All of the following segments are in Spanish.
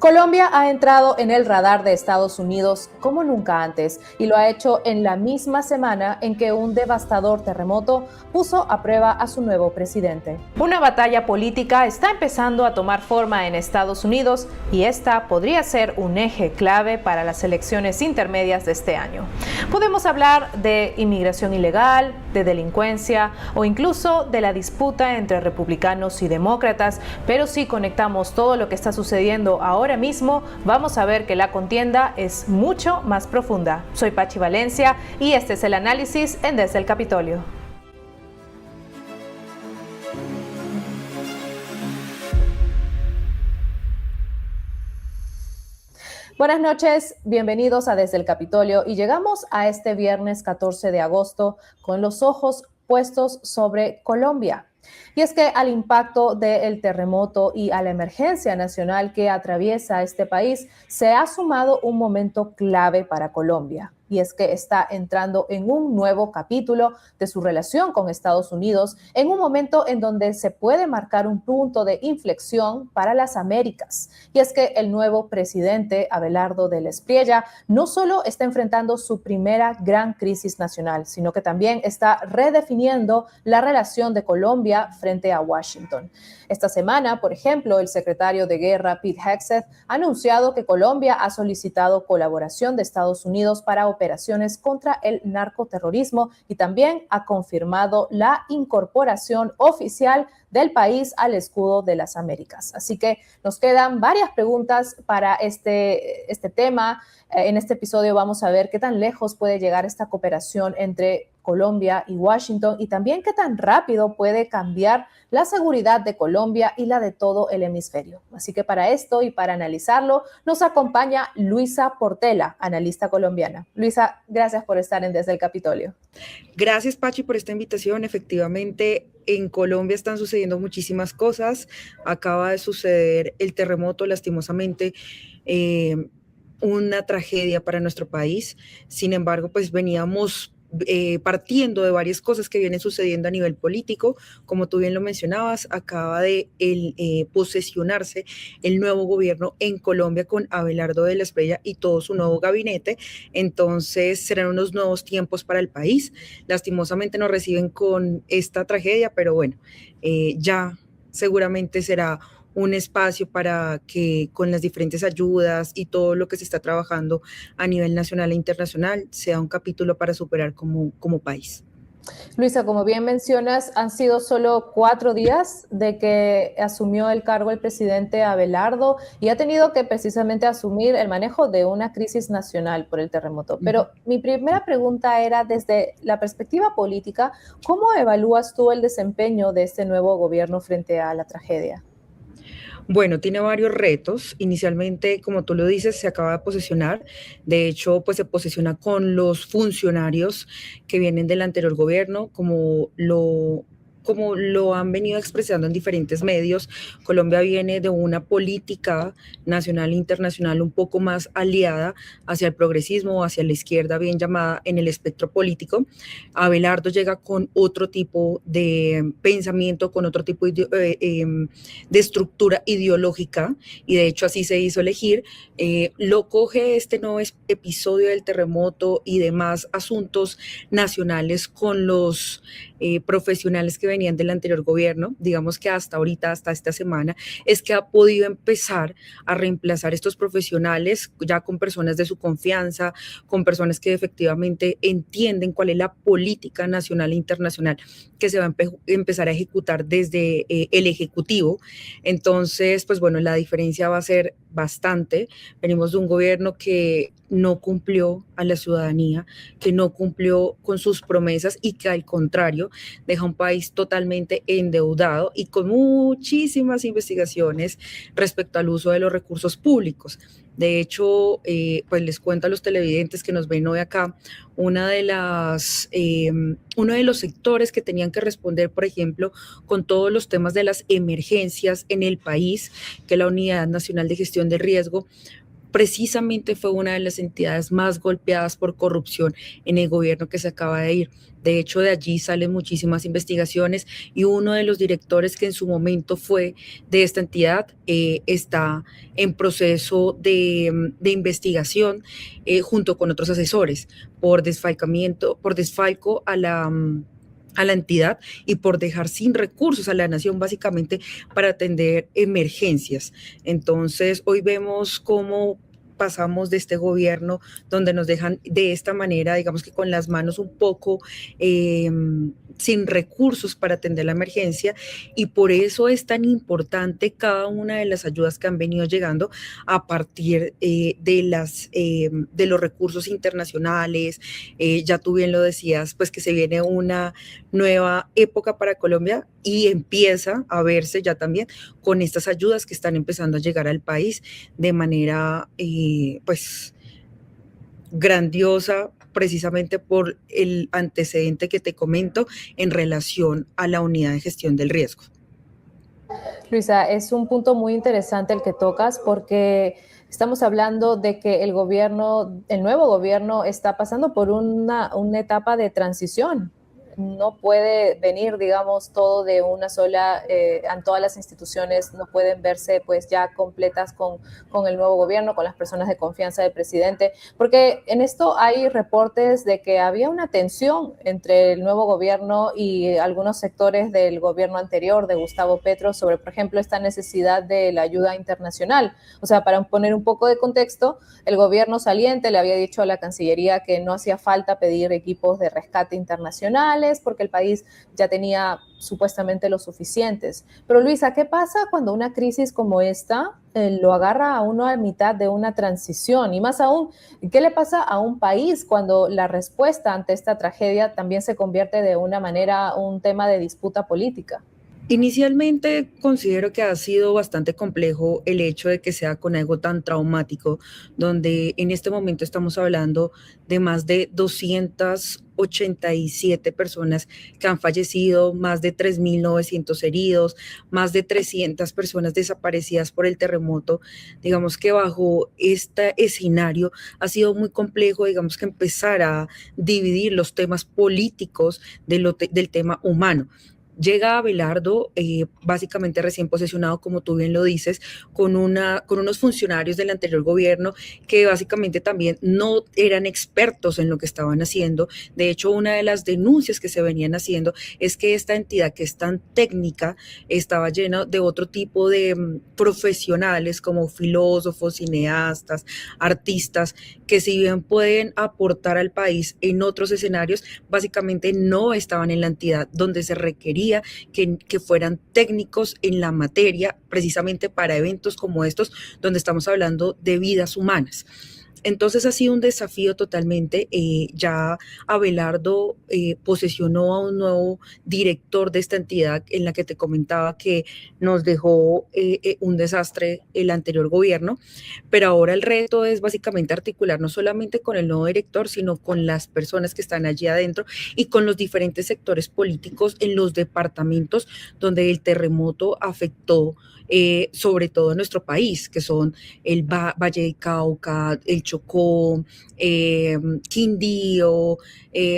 Colombia ha entrado en el radar de Estados Unidos como nunca antes y lo ha hecho en la misma semana en que un devastador terremoto puso a prueba a su nuevo presidente. Una batalla política está empezando a tomar forma en Estados Unidos y esta podría ser un eje clave para las elecciones intermedias de este año. Podemos hablar de inmigración ilegal, de delincuencia o incluso de la disputa entre republicanos y demócratas, pero si conectamos todo lo que está sucediendo ahora mismo, vamos a ver que la contienda es mucho más profunda. Soy Pachi Valencia y este es el análisis en Desde el Capitolio. Buenas noches, bienvenidos a Desde el Capitolio y llegamos a este viernes 14 de agosto con los ojos puestos sobre Colombia. Y es que al impacto del terremoto y a la emergencia nacional que atraviesa este país, se ha sumado un momento clave para Colombia. Y es que está entrando en un nuevo capítulo de su relación con Estados Unidos, en un momento en donde se puede marcar un punto de inflexión para las Américas. Y es que el nuevo presidente, Abelardo del Espriella, no solo está enfrentando su primera gran crisis nacional, sino que también está redefiniendo la relación de Colombia frente a Washington. Esta semana, por ejemplo, el secretario de Guerra, Pete Hegseth, ha anunciado que Colombia ha solicitado colaboración de Estados Unidos para operaciones contra el narcoterrorismo y también ha confirmado la incorporación oficial del país al escudo de las Américas. Así que nos quedan varias preguntas para este tema. En este episodio vamos a ver qué tan lejos puede llegar esta cooperación entre Colombia y Washington y también qué tan rápido puede cambiar la seguridad de Colombia y la de todo el hemisferio. Así que para esto y para analizarlo nos acompaña Luisa Portela, analista colombiana. Luisa, gracias por estar en Desde el Capitolio. Gracias, Pachi, por esta invitación. Efectivamente, en Colombia están sucediendo muchísimas cosas. Acaba de suceder el terremoto, lastimosamente, una tragedia para nuestro país. Sin embargo, pues veníamos partiendo de varias cosas que vienen sucediendo a nivel político. Como tú bien lo mencionabas, acaba de posesionarse el nuevo gobierno en Colombia con Abelardo del Espriella y todo su nuevo gabinete. Entonces serán unos nuevos tiempos para el país. Lastimosamente nos reciben con esta tragedia, pero bueno, ya seguramente será un espacio para que con las diferentes ayudas y todo lo que se está trabajando a nivel nacional e internacional sea un capítulo para superar como país. Luisa, como bien mencionas, han sido solo 4 días de que asumió el cargo el presidente Abelardo y ha tenido que precisamente asumir el manejo de una crisis nacional por el terremoto. Pero mi primera pregunta era, desde la perspectiva política, ¿cómo evalúas tú el desempeño de este nuevo gobierno frente a la tragedia? Bueno, tiene varios retos. Inicialmente, como tú lo dices, se acaba de posesionar. De hecho, pues se posesiona con los funcionarios que vienen del anterior gobierno, como lo han venido expresando en diferentes medios. Colombia viene de una política nacional e internacional un poco más aliada hacia el progresismo o hacia la izquierda, bien llamada en el espectro político. Abelardo llega con otro tipo de pensamiento, con otro tipo de estructura ideológica, y de hecho así se hizo elegir. Lo coge este nuevo episodio del terremoto y demás asuntos nacionales con los profesionales que venían del anterior gobierno. Digamos que hasta ahorita, hasta esta semana, es que ha podido empezar a reemplazar estos profesionales ya con personas de su confianza, con personas que efectivamente entienden cuál es la política nacional e internacional que se va a empezar a ejecutar desde el Ejecutivo. Entonces, pues bueno, la diferencia va a ser bastante. Venimos de un gobierno que no cumplió a la ciudadanía, que no cumplió con sus promesas y que al contrario deja un país totalmente endeudado y con muchísimas investigaciones respecto al uso de los recursos públicos. De hecho, pues les cuento a los televidentes que nos ven hoy acá, uno de los sectores que tenían que responder, por ejemplo, con todos los temas de las emergencias en el país, que es la Unidad Nacional de Gestión de Riesgo, precisamente fue una de las entidades más golpeadas por corrupción en el gobierno que se acaba de ir. De hecho, de allí salen muchísimas investigaciones y uno de los directores que en su momento fue de esta entidad está en proceso de investigación junto con otros asesores por desfalcamiento, por desfalco a la entidad y por dejar sin recursos a la nación básicamente para atender emergencias. Entonces, hoy vemos cómo pasamos de este gobierno donde nos dejan de esta manera, digamos que con las manos un poco sin recursos para atender la emergencia, y por eso es tan importante cada una de las ayudas que han venido llegando a partir de los recursos internacionales. Ya tú bien lo decías, pues que se viene una nueva época para Colombia y empieza a verse ya también con estas ayudas que están empezando a llegar al país de manera pues grandiosa, precisamente por el antecedente que te comento en relación a la unidad de gestión del riesgo. Luisa, es un punto muy interesante el que tocas porque estamos hablando de que el gobierno, el nuevo gobierno está pasando por una etapa de transición. No puede venir, digamos, todo de una sola, todas las instituciones no pueden verse pues ya completas con el nuevo gobierno, con las personas de confianza del presidente, porque en esto hay reportes de que había una tensión entre el nuevo gobierno y algunos sectores del gobierno anterior de Gustavo Petro sobre, por ejemplo, esta necesidad de la ayuda internacional. O sea, para poner un poco de contexto, el gobierno saliente le había dicho a la Cancillería que no hacía falta pedir equipos de rescate internacionales porque el país ya tenía supuestamente los suficientes. Pero Luisa, ¿qué pasa cuando una crisis como esta lo agarra a uno a mitad de una transición? Y más aún, ¿qué le pasa a un país cuando la respuesta ante esta tragedia también se convierte de una manera un tema de disputa política? Inicialmente considero que ha sido bastante complejo el hecho de que sea con algo tan traumático, donde en este momento estamos hablando de más de 287 personas que han fallecido, más de 3.900 heridos, más de 300 personas desaparecidas por el terremoto. Digamos que bajo este escenario ha sido muy complejo, digamos que empezar a dividir los temas políticos del tema humano. Llega Abelardo, básicamente recién posesionado, como tú bien lo dices, con unos funcionarios del anterior gobierno que básicamente también no eran expertos en lo que estaban haciendo. De hecho, una de las denuncias que se venían haciendo es que esta entidad que es tan técnica estaba llena de otro tipo de profesionales como filósofos, cineastas, artistas, que si bien pueden aportar al país en otros escenarios, básicamente no estaban en la entidad donde se requería que fueran técnicos en la materia, precisamente para eventos como estos, donde estamos hablando de vidas humanas. Entonces ha sido un desafío totalmente. Ya Abelardo posesionó a un nuevo director de esta entidad en la que te comentaba que nos dejó un desastre el anterior gobierno, pero ahora el reto es básicamente articular no solamente con el nuevo director, sino con las personas que están allí adentro y con los diferentes sectores políticos en los departamentos donde el terremoto afectó sobre todo en nuestro país, que son el Valle del Cauca, el Chocó, Quindío,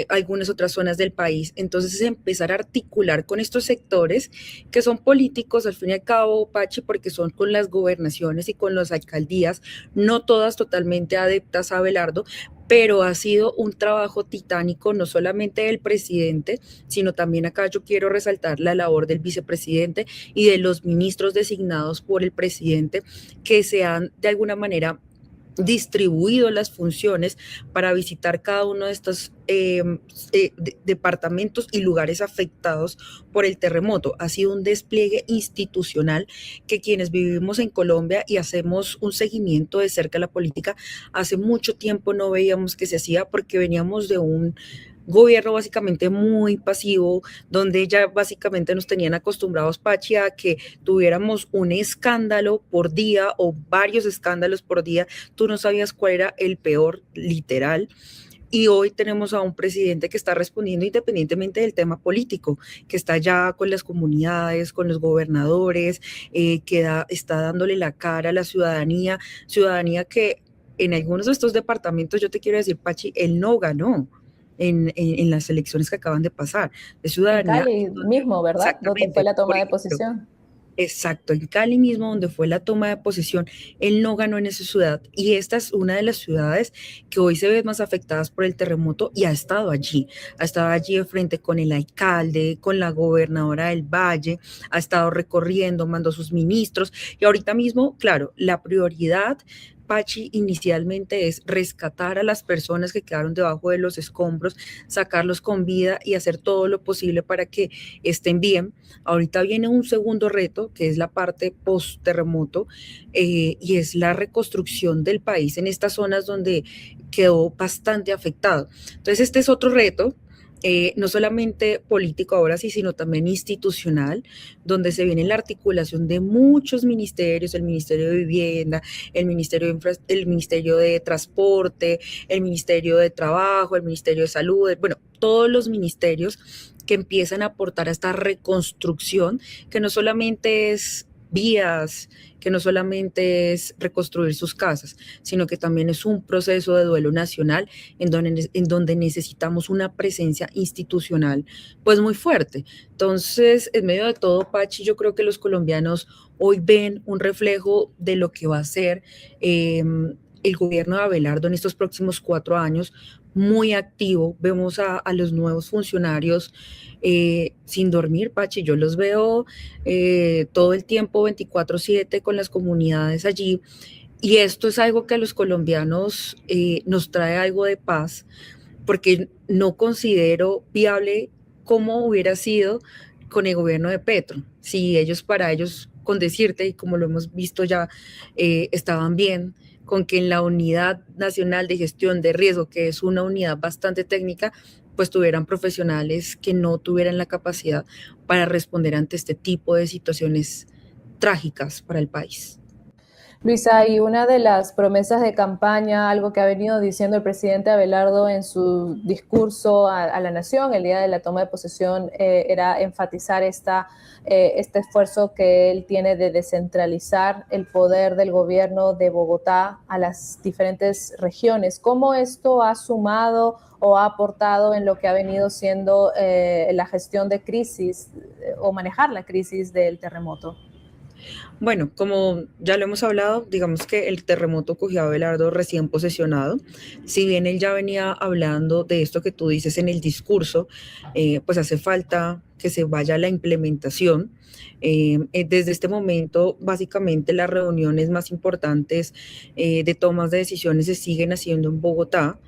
algunas otras zonas del país. Entonces es empezar a articular con estos sectores que son políticos, al fin y al cabo, Pachi, porque son con las gobernaciones y con las alcaldías, no todas totalmente adeptas a Abelardo, pero ha sido un trabajo titánico, no solamente del presidente, sino también acá yo quiero resaltar la labor del vicepresidente y de los ministros designados por el presidente, que se han de alguna manera distribuido las funciones para visitar cada uno de estos departamentos y lugares afectados por el terremoto. Ha sido un despliegue institucional que quienes vivimos en Colombia y hacemos un seguimiento de cerca a la política, hace mucho tiempo no veíamos que se hacía, porque veníamos de un gobierno básicamente muy pasivo, donde ya básicamente nos tenían acostumbrados, Pachi, a que tuviéramos un escándalo por día o varios escándalos por día. Tú no sabías cuál era el peor, literal. Y hoy tenemos a un presidente que está respondiendo independientemente del tema político, que está ya con las comunidades, con los gobernadores, está dándole la cara a la ciudadanía, ciudadanía que en algunos de estos departamentos, yo te quiero decir, Pachi, él no ganó en las elecciones que acaban de pasar, de En ciudadanía. Cali mismo, ¿verdad? Donde fue Exactamente, la por toma de ejemplo. posición. Exacto, en Cali mismo, donde fue la toma de posesión, él no ganó en esa ciudad y esta es una de las ciudades que hoy se ve más afectadas por el terremoto y ha estado allí de frente con el alcalde, con la gobernadora del Valle, ha estado recorriendo, mandó sus ministros y ahorita mismo, claro, la prioridad, Pachi, inicialmente es rescatar a las personas que quedaron debajo de los escombros, sacarlos con vida y hacer todo lo posible para que estén bien. Ahorita viene un segundo reto, que es la parte post-terremoto, y es la reconstrucción del país en estas zonas donde quedó bastante afectado. Entonces, este es otro reto. No solamente político ahora sí, sino también institucional, donde se viene la articulación de muchos ministerios, el Ministerio de Vivienda, el Ministerio de Transporte, el Ministerio de Trabajo, el Ministerio de Salud, bueno, todos los ministerios que empiezan a aportar a esta reconstrucción, que no solamente es vías, que no solamente es reconstruir sus casas, sino que también es un proceso de duelo nacional en donde necesitamos una presencia institucional pues muy fuerte. Entonces, en medio de todo, Pachi, yo creo que los colombianos hoy ven un reflejo de lo que va a ser el gobierno de Abelardo en estos próximos 4 años, muy activo. Vemos a los nuevos funcionarios sin dormir, Pachi. Yo los veo todo el tiempo 24/7 con las comunidades allí. Y esto es algo que a los colombianos nos trae algo de paz, porque no considero viable cómo hubiera sido con el gobierno de Petro. Si ellos, para ellos, con decirte, y como lo hemos visto ya, estaban bien con que en la Unidad Nacional de Gestión de Riesgo, que es una unidad bastante técnica, pues tuvieran profesionales que no tuvieran la capacidad para responder ante este tipo de situaciones trágicas para el país. Luisa, y una de las promesas de campaña, algo que ha venido diciendo el presidente Abelardo en su discurso a la nación el día de la toma de posesión, era enfatizar este esfuerzo que él tiene de descentralizar el poder del gobierno de Bogotá a las diferentes regiones. ¿Cómo esto ha sumado o ha aportado en lo que ha venido siendo la gestión de crisis o manejar la crisis del terremoto? Bueno, como ya lo hemos hablado, digamos que el terremoto cogió a Abelardo recién posesionado. Si bien él ya venía hablando de esto que tú dices en el discurso, pues hace falta que se vaya a la implementación. Desde este momento, básicamente las reuniones más importantes de tomas de decisiones se siguen haciendo en Bogotá,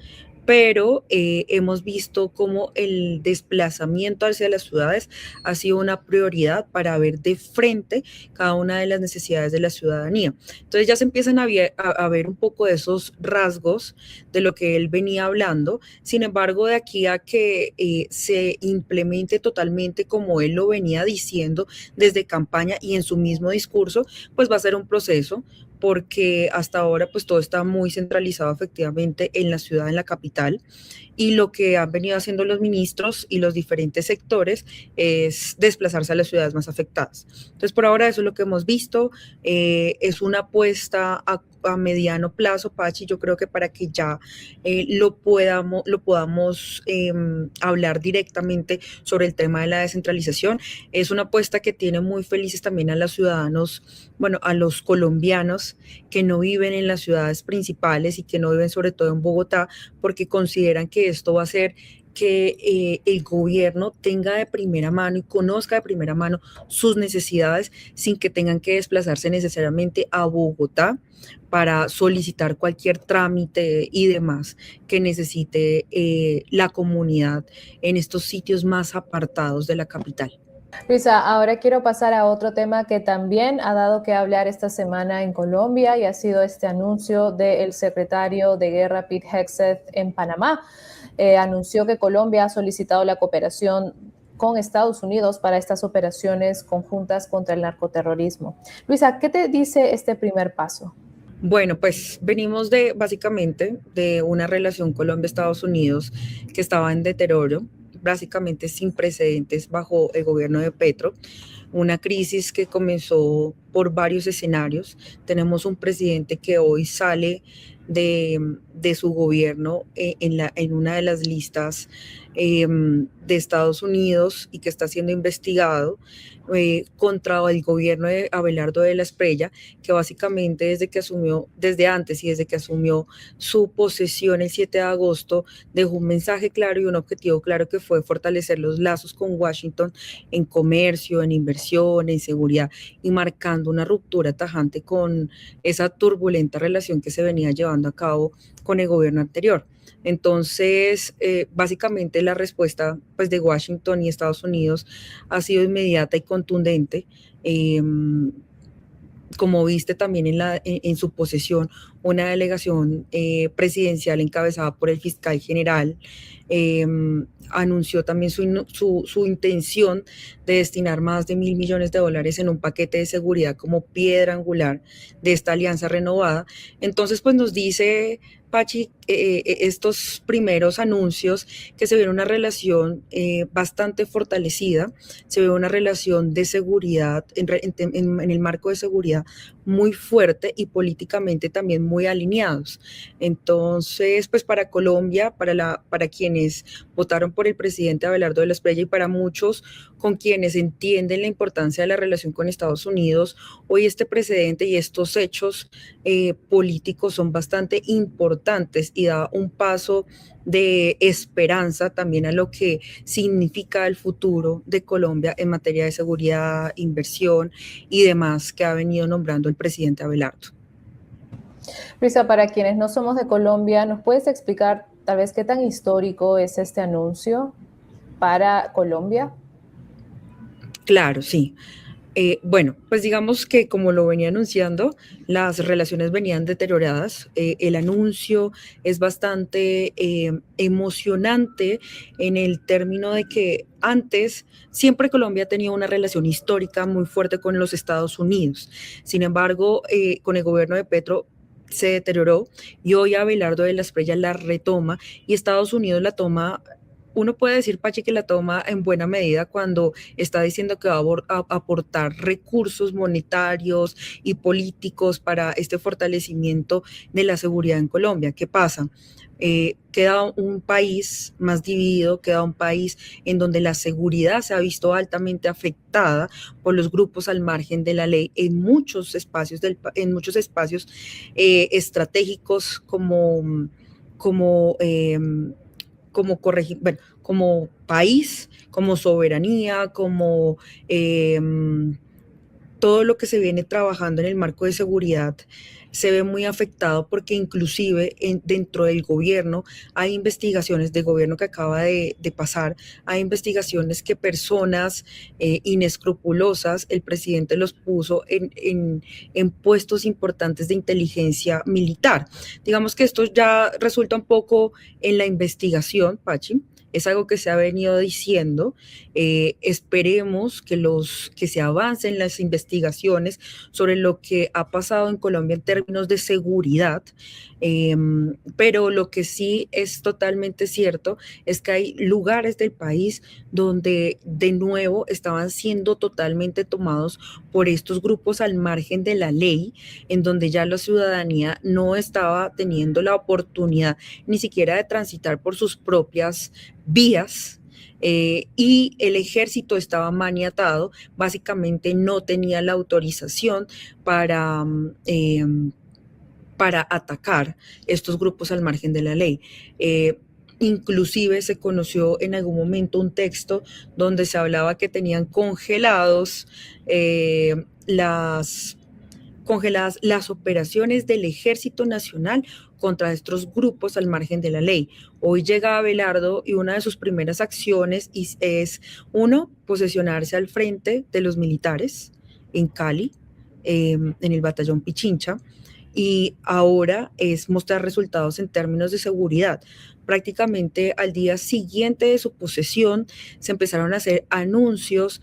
pero hemos visto cómo el desplazamiento hacia las ciudades ha sido una prioridad para ver de frente cada una de las necesidades de la ciudadanía. Entonces ya se empiezan a ver un poco de esos rasgos de lo que él venía hablando. Sin embargo, de aquí a que se implemente totalmente como él lo venía diciendo desde campaña y en su mismo discurso, pues va a ser un proceso, porque hasta ahora pues todo está muy centralizado efectivamente en la ciudad, en la capital, y lo que han venido haciendo los ministros y los diferentes sectores es desplazarse a las ciudades más afectadas. Entonces, por ahora eso es lo que hemos visto, es una apuesta a mediano plazo, Pachi. Yo creo que para que ya lo podamos hablar directamente sobre el tema de la descentralización, es una apuesta que tiene muy felices también a los ciudadanos, bueno, a los colombianos que no viven en las ciudades principales y que no viven sobre todo en Bogotá, porque consideran que esto va a hacer que el gobierno tenga de primera mano y conozca de primera mano sus necesidades sin que tengan que desplazarse necesariamente a Bogotá para solicitar cualquier trámite y demás que necesite la comunidad en estos sitios más apartados de la capital. Luisa, ahora quiero pasar a otro tema que también ha dado que hablar esta semana en Colombia y ha sido este anuncio del secretario de Guerra, Pete Hegseth, en Panamá. Anunció que Colombia ha solicitado la cooperación con Estados Unidos para estas operaciones conjuntas contra el narcoterrorismo. Luisa, ¿qué te dice este primer paso? Bueno, pues venimos básicamente de una relación Colombia-Estados Unidos que estaba en deterioro, básicamente sin precedentes bajo el gobierno de Petro, una crisis que comenzó por varios escenarios. Tenemos un presidente que hoy sale de su gobierno en una de las listas de Estados Unidos y que está siendo investigado contra el gobierno de Abelardo de la Espriella, que básicamente desde antes y desde que asumió su posesión el 7 de agosto, dejó un mensaje claro y un objetivo claro que fue fortalecer los lazos con Washington en comercio, en inversión, en seguridad y marcando una ruptura tajante con esa turbulenta relación que se venía llevando a cabo con el gobierno anterior. Entonces, básicamente la respuesta pues, de Washington y Estados Unidos ha sido inmediata y contundente. Como viste también en su posesión, una delegación presidencial encabezada por el fiscal general anunció también su intención de destinar más de $1.000 millones en un paquete de seguridad como piedra angular de esta alianza renovada. Entonces, pues nos dice Pachi, estos primeros anuncios, que se ve una relación bastante fortalecida, se ve una relación de seguridad, en el marco de seguridad muy fuerte y políticamente también muy alineados. Entonces, pues para Colombia, para quienes votaron por el presidente Abelardo de la Espriella y para muchos con quienes entienden la importancia de la relación con Estados Unidos, hoy este precedente y estos hechos políticos son bastante importantes y da un paso de esperanza también a lo que significa el futuro de Colombia en materia de seguridad, inversión y demás que ha venido nombrando el presidente Abelardo. Luisa, para quienes no somos de Colombia, ¿nos puedes explicar tal vez qué tan histórico es este anuncio para Colombia? Claro, sí. Bueno, pues digamos que como lo venía anunciando, las relaciones venían deterioradas. El anuncio es bastante emocionante en el término de que antes siempre Colombia tenía una relación histórica muy fuerte con los Estados Unidos. Sin embargo, con el gobierno de Petro se deterioró y hoy Abelardo de la Espriella la retoma y Estados Unidos la toma. Uno puede decir, Pachi, que la toma en buena medida cuando está diciendo que va a aportar recursos monetarios y políticos para este fortalecimiento de la seguridad en Colombia. ¿Qué pasa? Queda un país más dividido, queda un país en donde la seguridad se ha visto altamente afectada por los grupos al margen de la ley en muchos espacios, estratégicos como país, como soberanía, como todo lo que se viene trabajando en el marco de seguridad se ve muy afectado porque inclusive dentro del gobierno hay investigaciones del gobierno que acaba de pasar, hay investigaciones que personas inescrupulosas, el presidente los puso en puestos importantes de inteligencia militar. Digamos que esto ya resulta un poco en la investigación, Pachi. Es algo que se ha venido diciendo. Esperemos que se avancen las investigaciones sobre lo que ha pasado en Colombia en términos de seguridad. Pero lo que sí es totalmente cierto es que hay lugares del país donde de nuevo estaban siendo totalmente tomados por estos grupos al margen de la ley, en donde ya la ciudadanía no estaba teniendo la oportunidad ni siquiera de transitar por sus propias vías. Y el ejército estaba maniatado, básicamente no tenía la autorización para atacar estos grupos al margen de la ley. Inclusive se conoció en algún momento un texto donde se hablaba que tenían congeladas las operaciones del Ejército Nacional contra estos grupos al margen de la ley. Hoy llega Abelardo y una de sus primeras acciones es, uno, posesionarse al frente de los militares en Cali, en el batallón Pichincha, y ahora es mostrar resultados en términos de seguridad. Prácticamente al día siguiente de su posesión se empezaron a hacer anuncios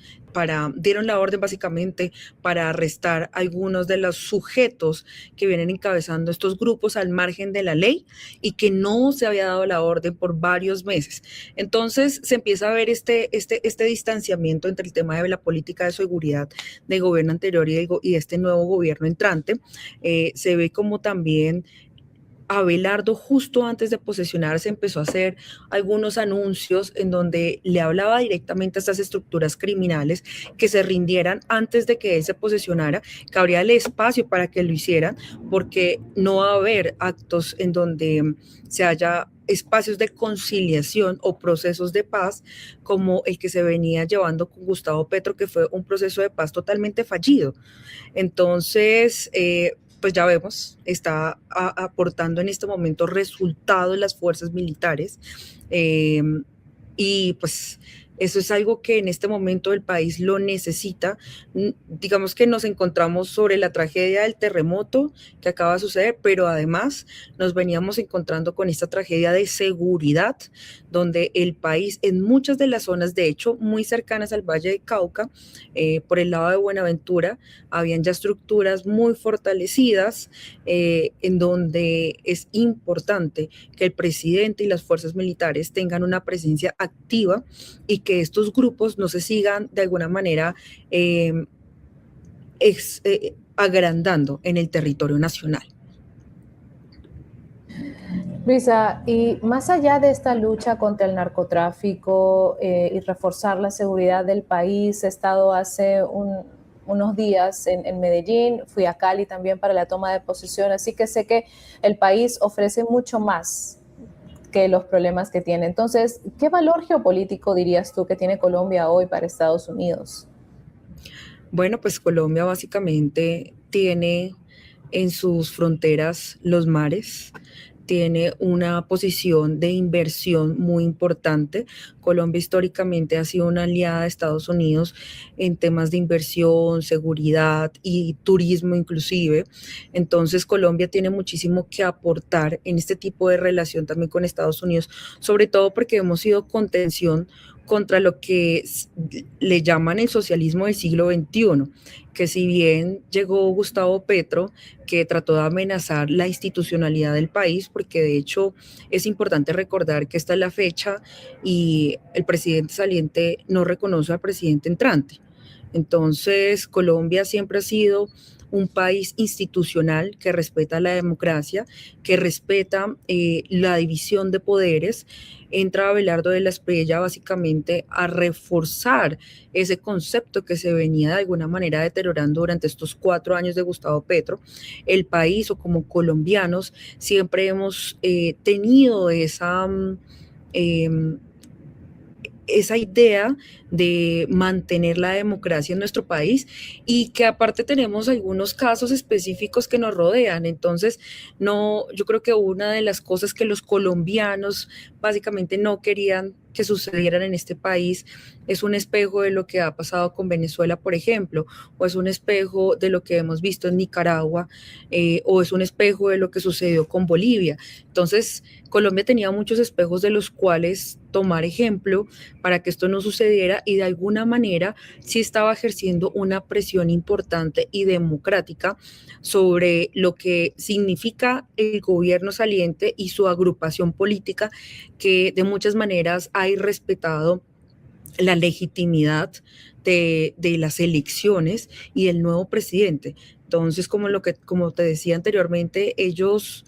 dieron la orden básicamente para arrestar a algunos de los sujetos que vienen encabezando estos grupos al margen de la ley y que no se había dado la orden por varios meses. Entonces se empieza a ver este distanciamiento entre el tema de la política de seguridad del gobierno anterior y este nuevo gobierno entrante. Se ve como también Abelardo, justo antes de posesionarse, empezó a hacer algunos anuncios en donde le hablaba directamente a estas estructuras criminales que se rindieran antes de que él se posesionara, que habría el espacio para que lo hicieran, porque no va a haber actos en donde se haya espacios de conciliación o procesos de paz como el que se venía llevando con Gustavo Petro, que fue un proceso de paz totalmente fallido. Entonces, pues ya vemos, está aportando en este momento resultados las fuerzas militares, eh, y pues eso es algo que en este momento el país lo necesita. Digamos que nos encontramos sobre la tragedia del terremoto que acaba de suceder, pero además nos veníamos encontrando con esta tragedia de seguridad, donde el país en muchas de las zonas, de hecho muy cercanas al Valle de Cauca, por el lado de Buenaventura, habían ya estructuras muy fortalecidas, en donde es importante que el presidente y las fuerzas militares tengan una presencia activa y que estos grupos no se sigan de alguna manera agrandando en el territorio nacional. Luisa, y más allá de esta lucha contra el narcotráfico y reforzar la seguridad del país, he estado hace unos días en Medellín, fui a Cali también para la toma de posesión, así que sé que el país ofrece mucho más que los problemas que tiene. Entonces, ¿qué valor geopolítico dirías tú que tiene Colombia hoy para Estados Unidos? Bueno, pues Colombia básicamente tiene en sus fronteras los mares, tiene una posición de inversión muy importante. Colombia históricamente ha sido una aliada de Estados Unidos en temas de inversión, seguridad y turismo inclusive. Entonces Colombia tiene muchísimo que aportar en este tipo de relación también con Estados Unidos, sobre todo porque hemos sido contención contra lo que le llaman el socialismo del siglo XXI, que si bien llegó Gustavo Petro, que trató de amenazar la institucionalidad del país, porque de hecho es importante recordar que esta es la fecha y el presidente saliente no reconoce al presidente entrante. Entonces, Colombia siempre ha sido un país institucional que respeta la democracia, que respeta la división de poderes. Entra Abelardo de la Espriella básicamente a reforzar ese concepto que se venía de alguna manera deteriorando durante estos 4 años de Gustavo Petro. El país, o como colombianos, siempre hemos tenido esa idea de mantener la democracia en nuestro país, y que aparte tenemos algunos casos específicos que nos rodean. Entonces, no, yo creo que una de las cosas que los colombianos básicamente no querían que sucedieran en este país es un espejo de lo que ha pasado con Venezuela, por ejemplo, o es un espejo de lo que hemos visto en Nicaragua, o es un espejo de lo que sucedió con Bolivia. Entonces, Colombia tenía muchos espejos de los cuales tomar ejemplo para que esto no sucediera, y de alguna manera sí estaba ejerciendo una presión importante y democrática sobre lo que significa el gobierno saliente y su agrupación política, que de muchas maneras ha irrespetado la legitimidad de las elecciones y el nuevo presidente. Entonces, como te decía anteriormente, ellos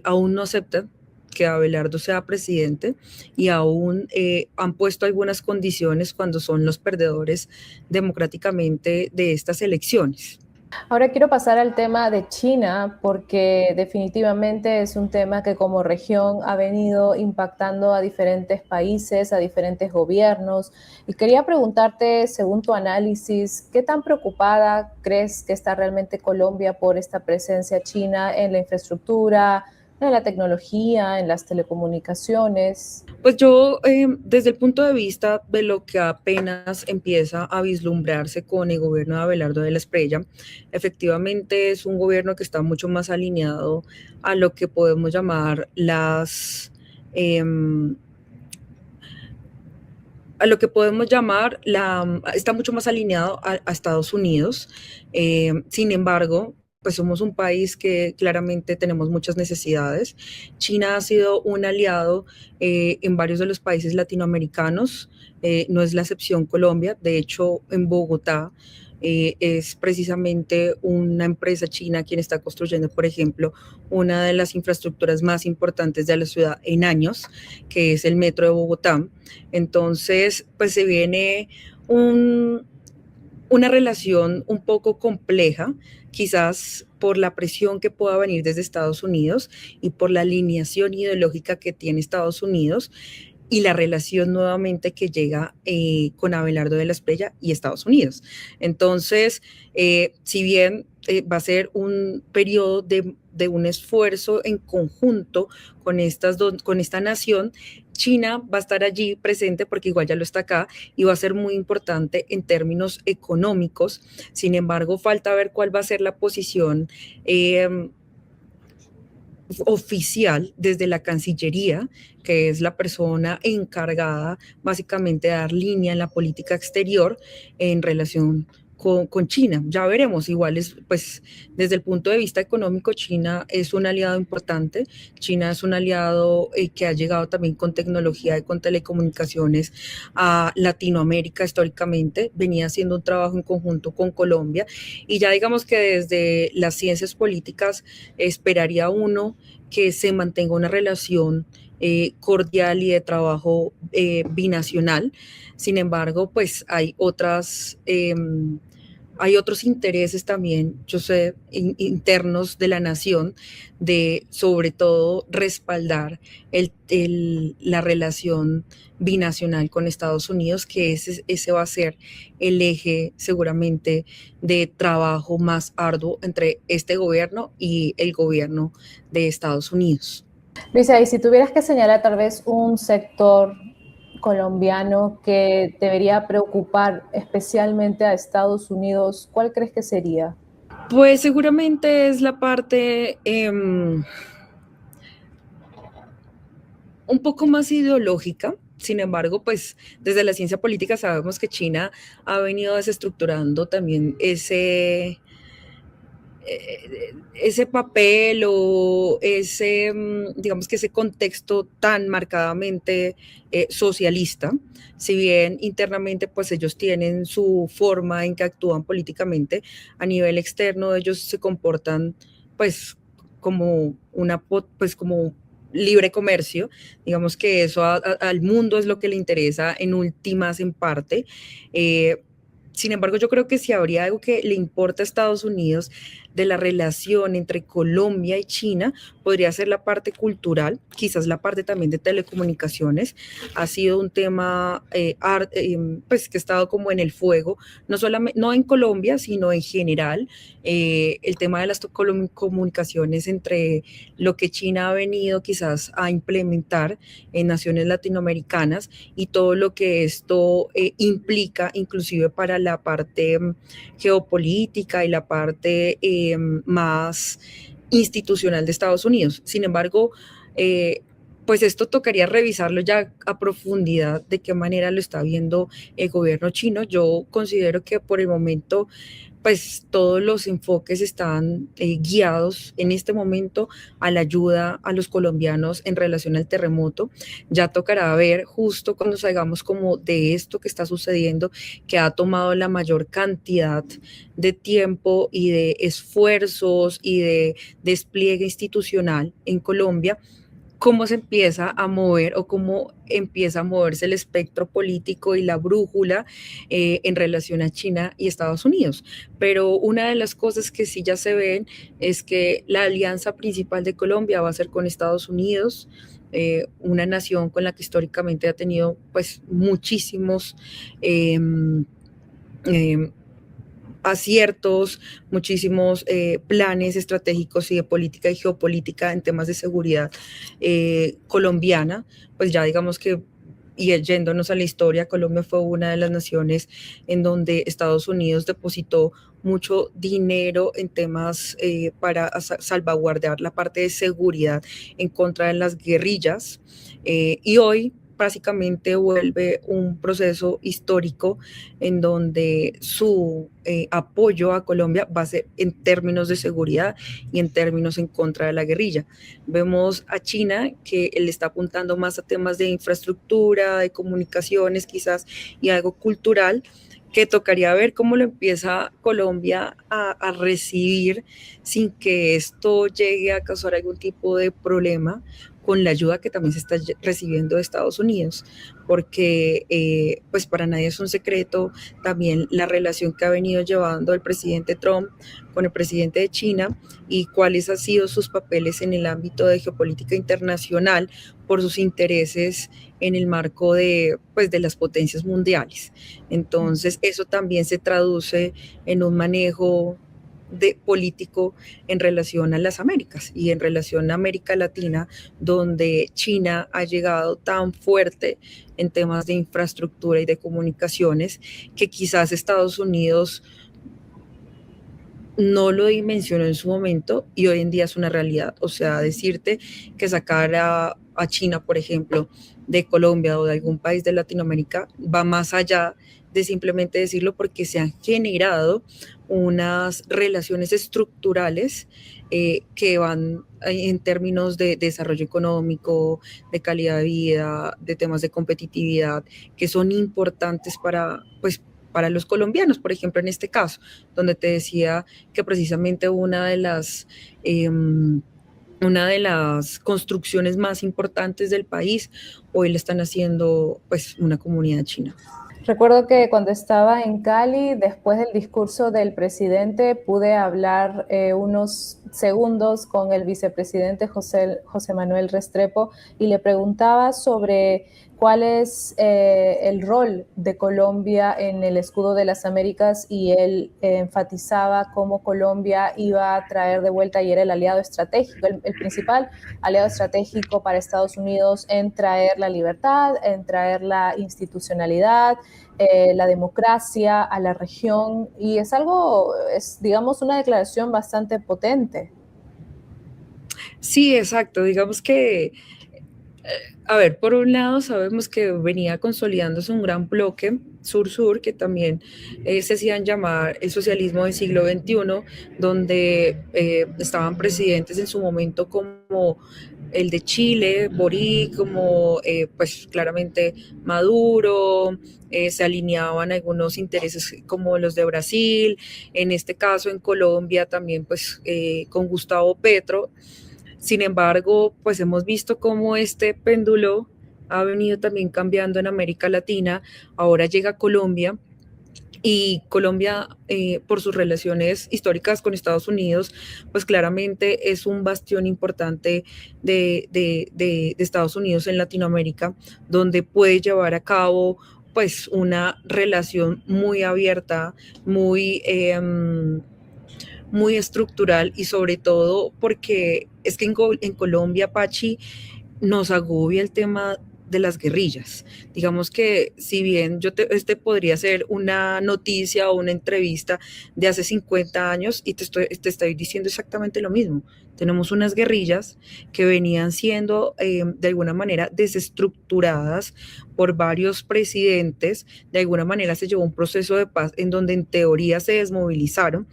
aún no aceptan que Abelardo sea presidente, y aún han puesto algunas condiciones cuando son los perdedores democráticamente de estas elecciones. Ahora quiero pasar al tema de China, porque definitivamente es un tema que como región ha venido impactando a diferentes países, a diferentes gobiernos. Y quería preguntarte, según tu análisis, ¿qué tan preocupada crees que está realmente Colombia por esta presencia china en la infraestructura, en la tecnología, en las telecomunicaciones? Pues yo, desde el punto de vista de lo que apenas empieza a vislumbrarse con el gobierno de Abelardo de la Espriella, efectivamente es un gobierno que está mucho más alineado a lo que podemos llamar a lo que podemos llamar, está mucho más alineado a Estados Unidos. Sin embargo, pues somos un país que claramente tenemos muchas necesidades. China ha sido un aliado en varios de los países latinoamericanos, no es la excepción Colombia. De hecho, en Bogotá es precisamente una empresa china quien está construyendo, por ejemplo, una de las infraestructuras más importantes de la ciudad en años, que es el metro de Bogotá. Entonces, pues se viene un, una relación un poco compleja, quizás por la presión que pueda venir desde Estados Unidos y por la alineación ideológica que tiene Estados Unidos y la relación nuevamente que llega con Abelardo de la Espriella y Estados Unidos. Entonces, si bien va a ser un periodo de un esfuerzo en conjunto con, con esta nación, China va a estar allí presente porque igual ya lo está acá y va a ser muy importante en términos económicos. Sin embargo, falta ver cuál va a ser la posición oficial desde la Cancillería, que es la persona encargada básicamente de dar línea en la política exterior en relación con China. Ya veremos, igual es, pues desde el punto de vista económico, China es un aliado importante. China es un aliado que ha llegado también con tecnología y con telecomunicaciones a Latinoamérica históricamente. Venía haciendo un trabajo en conjunto con Colombia y ya digamos que desde las ciencias políticas esperaría uno que se mantenga una relación cordial y de trabajo binacional. Sin embargo, pues hay otros intereses también, yo sé, internos de la nación, de sobre todo respaldar la relación binacional con Estados Unidos, que ese va a ser el eje seguramente de trabajo más arduo entre este gobierno y el gobierno de Estados Unidos. Luisa, y si tuvieras que señalar tal vez un sector colombiano que debería preocupar especialmente a Estados Unidos, ¿cuál crees que sería? Pues seguramente es la parte un poco más ideológica. Sin embargo, pues desde la ciencia política sabemos que China ha venido desestructurando también ese papel o digamos que ese contexto tan marcadamente socialista. Si bien internamente pues ellos tienen su forma en que actúan políticamente, a nivel externo ellos se comportan pues como pues como libre comercio, digamos que eso al mundo es lo que le interesa en últimas en parte. Sin embargo, yo creo que si habría algo que le importa a Estados Unidos de la relación entre Colombia y China, podría ser la parte cultural, quizás la parte también de telecomunicaciones. Ha sido un tema pues que ha estado como en el fuego, no solamente, no en Colombia, sino en general. El tema de las comunicaciones entre lo que China ha venido quizás a implementar en naciones latinoamericanas y todo lo que esto implica, inclusive para la parte geopolítica y la parte más institucional de Estados Unidos. Sin embargo, pues esto tocaría revisarlo ya a profundidad, de qué manera lo está viendo el gobierno chino. Yo considero que por el momento pues todos los enfoques están guiados en este momento a la ayuda a los colombianos en relación al terremoto. Ya tocará ver justo cuando salgamos como de esto que está sucediendo, que ha tomado la mayor cantidad de tiempo y de esfuerzos y de despliegue institucional en Colombia, cómo se empieza a mover o cómo empieza a moverse el espectro político y la brújula en relación a China y Estados Unidos. Pero una de las cosas que sí ya se ven es que la alianza principal de Colombia va a ser con Estados Unidos, una nación con la que históricamente ha tenido pues muchísimos eh, aciertos, muchísimos planes estratégicos y de política y geopolítica en temas de seguridad colombiana, pues ya digamos que, y yéndonos a la historia, Colombia fue una de las naciones en donde Estados Unidos depositó mucho dinero en temas para salvaguardar la parte de seguridad en contra de las guerrillas. Y hoy básicamente vuelve un proceso histórico en donde su apoyo a Colombia va a ser en términos de seguridad y en términos en contra de la guerrilla. Vemos a China que le está apuntando más a temas de infraestructura, de comunicaciones quizás y algo cultural, que tocaría ver cómo lo empieza Colombia a recibir sin que esto llegue a causar algún tipo de problema con la ayuda que también se está recibiendo de Estados Unidos, porque pues para nadie es un secreto también la relación que ha venido llevando el presidente Trump con el presidente de China y cuáles han sido sus papeles en el ámbito de geopolítica internacional por sus intereses en el marco de, pues, de las potencias mundiales. Entonces, eso también se traduce en un manejo de político en relación a las Américas y en relación a América Latina, donde China ha llegado tan fuerte en temas de infraestructura y de comunicaciones que quizás Estados Unidos no lo dimensionó en su momento y hoy en día es una realidad. O sea, decirte que sacar a China, por ejemplo, de Colombia o de algún país de Latinoamérica va más allá de simplemente decirlo, porque se han generado unas relaciones estructurales que van en términos de desarrollo económico, de calidad de vida, de temas de competitividad, que son importantes para, pues, para los colombianos, por ejemplo, en este caso, donde te decía que precisamente una de las construcciones más importantes del país hoy le están haciendo pues una comunidad china. Recuerdo que cuando estaba en Cali, después del discurso del presidente, pude hablar unos segundos con el vicepresidente José Manuel Restrepo y le preguntaba sobre cuál es el rol de Colombia en el escudo de las Américas, y él enfatizaba cómo Colombia iba a traer de vuelta y era el aliado estratégico, el principal aliado estratégico para Estados Unidos en traer la libertad, en traer la institucionalidad, la democracia a la región, y es algo, es, digamos, una declaración bastante potente. Sí, exacto. Digamos que a ver, por un lado sabemos que venía consolidándose un gran bloque sur-sur que también se hacían llamar el socialismo del siglo XXI, donde estaban presidentes en su momento como el de Chile, Boric, como pues claramente Maduro, se alineaban algunos intereses como los de Brasil, en este caso en Colombia también pues con Gustavo Petro. Sin embargo, pues hemos visto cómo este péndulo ha venido también cambiando en América Latina. Ahora llega a Colombia y Colombia, por sus relaciones históricas con Estados Unidos, pues claramente es un bastión importante de Estados Unidos en Latinoamérica, donde puede llevar a cabo pues una relación muy abierta, muy estructural y sobre todo porque es que en Colombia, Pachi, nos agobia el tema de las guerrillas. Digamos que si bien este podría ser una noticia o una entrevista de hace 50 años y te estoy diciendo exactamente lo mismo. Tenemos unas guerrillas que venían siendo de alguna manera desestructuradas por varios presidentes. De alguna manera se llevó un proceso de paz en donde en teoría se desmovilizaron,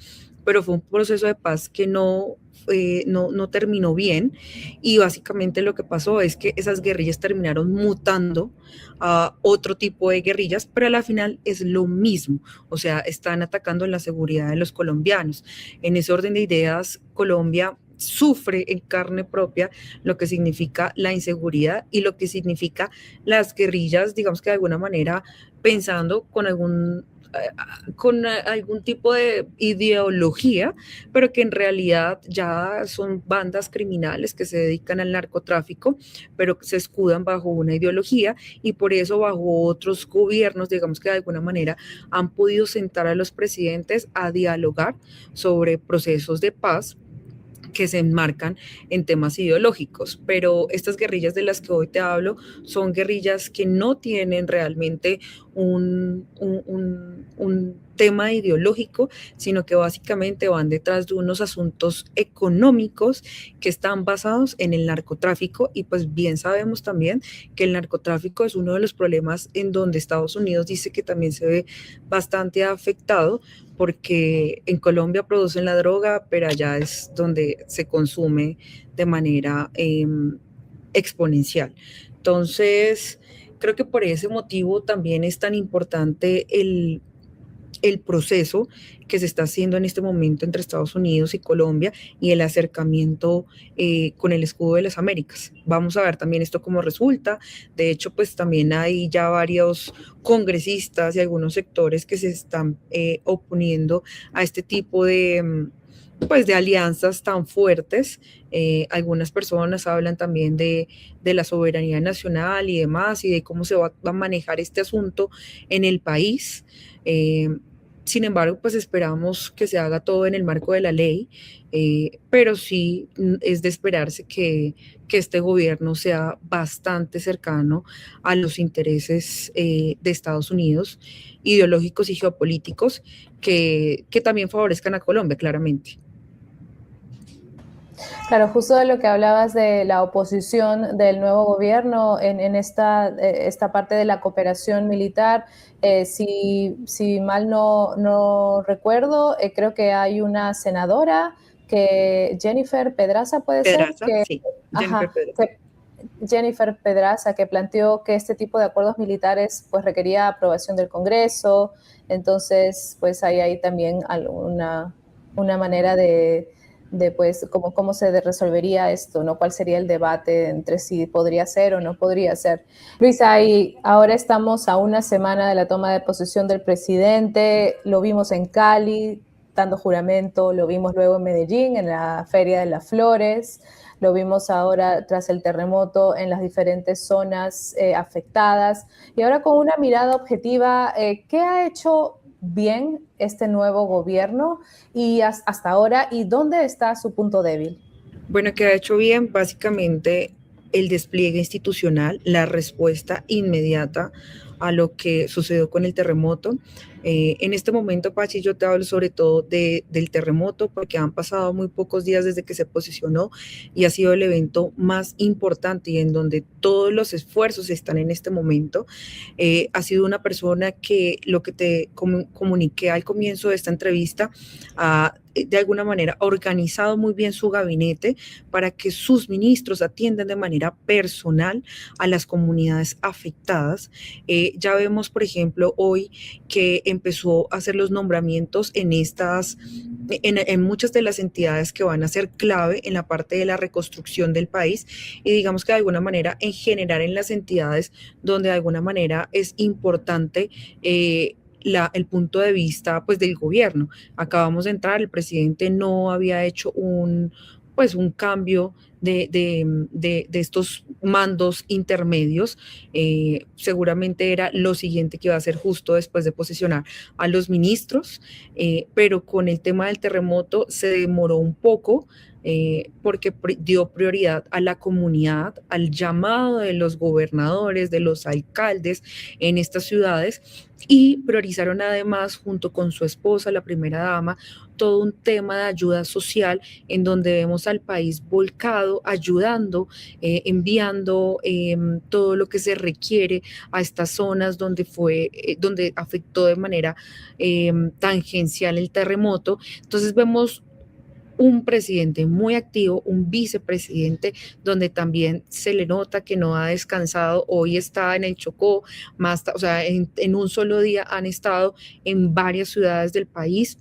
pero fue un proceso de paz que no terminó bien, y básicamente lo que pasó es que esas guerrillas terminaron mutando a otro tipo de guerrillas, pero a la final es lo mismo, o sea, están atacando la seguridad de los colombianos. En ese orden de ideas, Colombia sufre en carne propia lo que significa la inseguridad y lo que significa las guerrillas, digamos que de alguna manera pensando con algún tipo de ideología, pero que en realidad ya son bandas criminales que se dedican al narcotráfico, pero que se escudan bajo una ideología, y por eso bajo otros gobiernos, digamos que de alguna manera han podido sentar a los presidentes a dialogar sobre procesos de paz que se enmarcan en temas ideológicos, pero estas guerrillas de las que hoy te hablo son guerrillas que no tienen realmente tema ideológico, sino que básicamente van detrás de unos asuntos económicos que están basados en el narcotráfico, y pues bien sabemos también que el narcotráfico es uno de los problemas en donde Estados Unidos dice que también se ve bastante afectado, porque en Colombia producen la droga, pero allá es donde se consume de manera exponencial. Entonces, creo que por ese motivo también es tan importante el proceso que se está haciendo en este momento entre Estados Unidos y Colombia, y el acercamiento con el escudo de las Américas. Vamos a ver también esto cómo resulta. De hecho, pues también hay ya varios congresistas y algunos sectores que se están oponiendo a este tipo pues de alianzas tan fuertes. Algunas personas hablan también de la soberanía nacional y demás, y de cómo se va a manejar este asunto en el país. Eh, Sin embargo, pues esperamos que se haga todo en el marco de la ley, pero sí es de esperarse que este gobierno sea bastante cercano a los intereses de Estados Unidos, ideológicos y geopolíticos, que también favorezcan a Colombia, claramente. Claro, justo de lo que hablabas de la oposición del nuevo gobierno en esta parte de la cooperación militar, si mal no recuerdo, creo que hay una senadora que Jennifer Pedraza puede ser, Pedraza, sí, Jennifer ajá, Pedraza. que Jennifer Pedraza, que planteó que este tipo de acuerdos militares pues requería aprobación del Congreso. Entonces pues hay también una manera de pues cómo se resolvería esto, ¿no? ¿Cuál sería el debate entre si podría ser o no podría ser? Luisa, y ahora estamos a una semana de la toma de posesión del presidente, lo vimos en Cali dando juramento, lo vimos luego en Medellín, en la Feria de las Flores, lo vimos ahora tras el terremoto en las diferentes zonas afectadas, y ahora con una mirada objetiva, ¿qué ha hecho bien este nuevo gobierno y hasta ahora, y dónde está su punto débil? Bueno, que ha hecho bien básicamente el despliegue institucional, la respuesta inmediata a lo que sucedió con el terremoto. En este momento, Pachi, yo te hablo sobre todo del terremoto, porque han pasado muy pocos días desde que se posicionó, y ha sido el evento más importante y en donde todos los esfuerzos están en este momento. Ha sido una persona que, lo que te comuniqué al comienzo de esta entrevista, de alguna manera organizado muy bien su gabinete para que sus ministros atiendan de manera personal a las comunidades afectadas. Ya vemos, por ejemplo, hoy que empezó a hacer los nombramientos en muchas de las entidades que van a ser clave en la parte de la reconstrucción del país, y digamos que de alguna manera en general en las entidades donde de alguna manera es importante el punto de vista pues del gobierno. Acabamos de entrar, el presidente no había hecho pues un cambio de estos mandos intermedios. Seguramente era lo siguiente que iba a hacer justo después de posesionar a los ministros, pero con el tema del terremoto se demoró un poco, porque dio prioridad a la comunidad, al llamado de los gobernadores, de los alcaldes en estas ciudades, y priorizaron además, junto con su esposa, la primera dama, todo un tema de ayuda social, en donde vemos al país volcado, ayudando, enviando todo lo que se requiere a estas zonas donde afectó de manera tangencial el terremoto. Entonces vemos un presidente muy activo, un vicepresidente donde también se le nota que no ha descansado. Hoy está en el Chocó, o sea, en un solo día han estado en varias ciudades del país,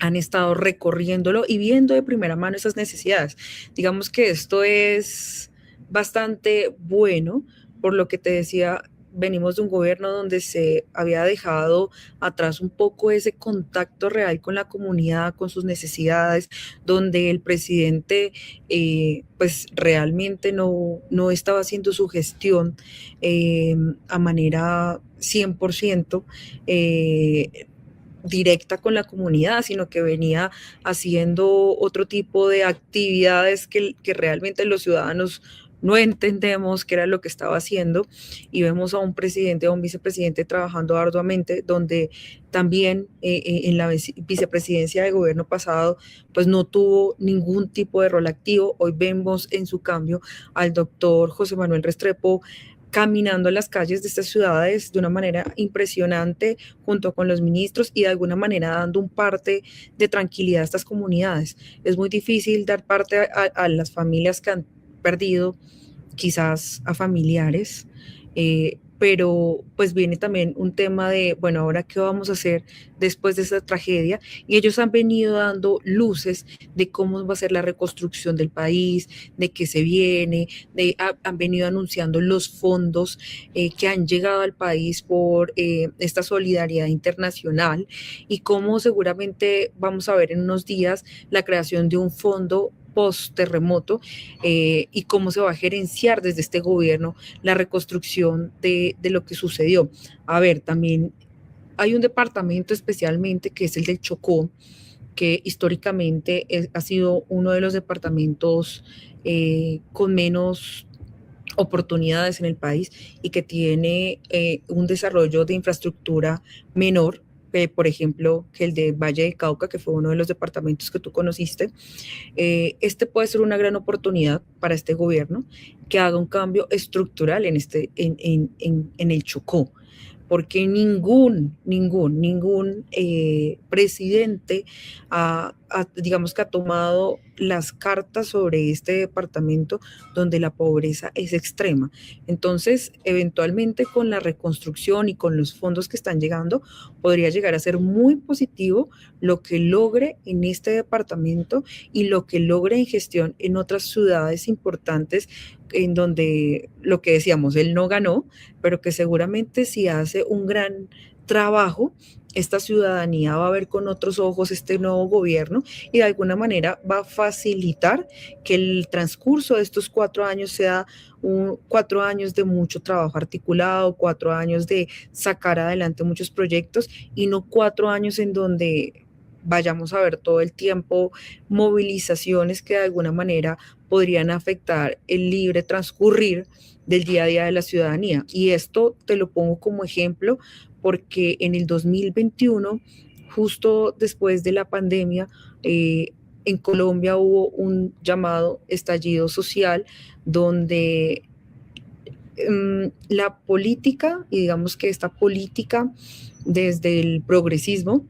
han estado recorriéndolo y viendo de primera mano esas necesidades. Digamos que esto es bastante bueno, por lo que te decía, venimos de un gobierno donde se había dejado atrás un poco ese contacto real con la comunidad, con sus necesidades, donde el presidente pues realmente no estaba haciendo su gestión a manera 100% directa con la comunidad, sino que venía haciendo otro tipo de actividades que realmente los ciudadanos no entendemos qué era lo que estaba haciendo y vemos a un presidente o un vicepresidente trabajando arduamente, donde también en la vicepresidencia de gobierno pasado pues no tuvo ningún tipo de rol activo. Hoy vemos en su cambio al doctor José Manuel Restrepo caminando en las calles de estas ciudades de una manera impresionante junto con los ministros y de alguna manera dando un parte de tranquilidad a estas comunidades. Es muy difícil dar parte a las familias que han perdido quizás a familiares, pero pues viene también un tema de, bueno, ahora qué vamos a hacer después de esta tragedia, y ellos han venido dando luces de cómo va a ser la reconstrucción del país, de qué se viene, han venido anunciando los fondos que han llegado al país por esta solidaridad internacional, y cómo seguramente vamos a ver en unos días la creación de un fondo post terremoto, y cómo se va a gerenciar desde este gobierno la reconstrucción de lo que sucedió. A ver, también hay un departamento especialmente que es el del Chocó, que históricamente ha sido uno de los departamentos con menos oportunidades en el país y que tiene un desarrollo de infraestructura menor, por ejemplo, que el de Valle del Cauca, que fue uno de los departamentos que tú conociste. Este puede ser una gran oportunidad para este gobierno que haga un cambio estructural en el Chocó, porque ningún presidente digamos que ha tomado las cartas sobre este departamento donde la pobreza es extrema. Entonces, eventualmente con la reconstrucción y con los fondos que están llegando, podría llegar a ser muy positivo lo que logre en este departamento y lo que logre en gestión en otras ciudades importantes en donde lo que decíamos, él no ganó, pero que seguramente si hace un gran trabajo, esta ciudadanía va a ver con otros ojos este nuevo gobierno y de alguna manera va a facilitar que el transcurso de estos 4 años sea 4 años de mucho trabajo articulado, 4 años de sacar adelante muchos proyectos y no 4 años en donde vayamos a ver todo el tiempo movilizaciones que de alguna manera podrían afectar el libre transcurrir del día a día de la ciudadanía. Y esto te lo pongo como ejemplo porque en el 2021, justo después de la pandemia, en Colombia hubo un llamado estallido social donde la política, y digamos que esta política desde el progresismo,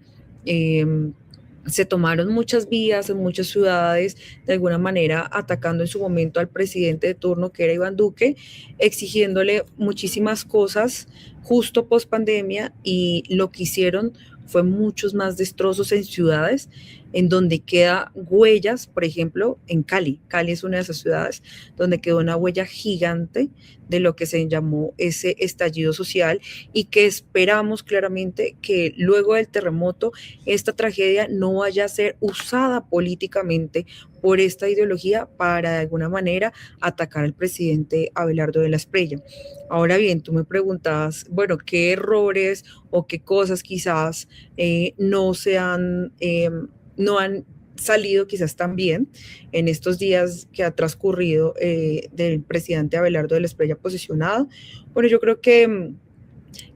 se tomaron muchas vías en muchas ciudades, de alguna manera atacando en su momento al presidente de turno, que era Iván Duque, exigiéndole muchísimas cosas justo post pandemia, y lo que hicieron fue muchos más destrozos en ciudades en donde queda huellas, por ejemplo, en Cali. Cali es una de esas ciudades donde quedó una huella gigante de lo que se llamó ese estallido social y que esperamos claramente que luego del terremoto esta tragedia no vaya a ser usada políticamente por esta ideología para de alguna manera atacar al presidente Abelardo de la Espriella. Ahora bien, tú me preguntabas, bueno, qué errores o qué cosas quizás no han salido quizás tan bien en estos días que ha transcurrido del presidente Abelardo de la Espriella posicionado. Bueno, yo creo que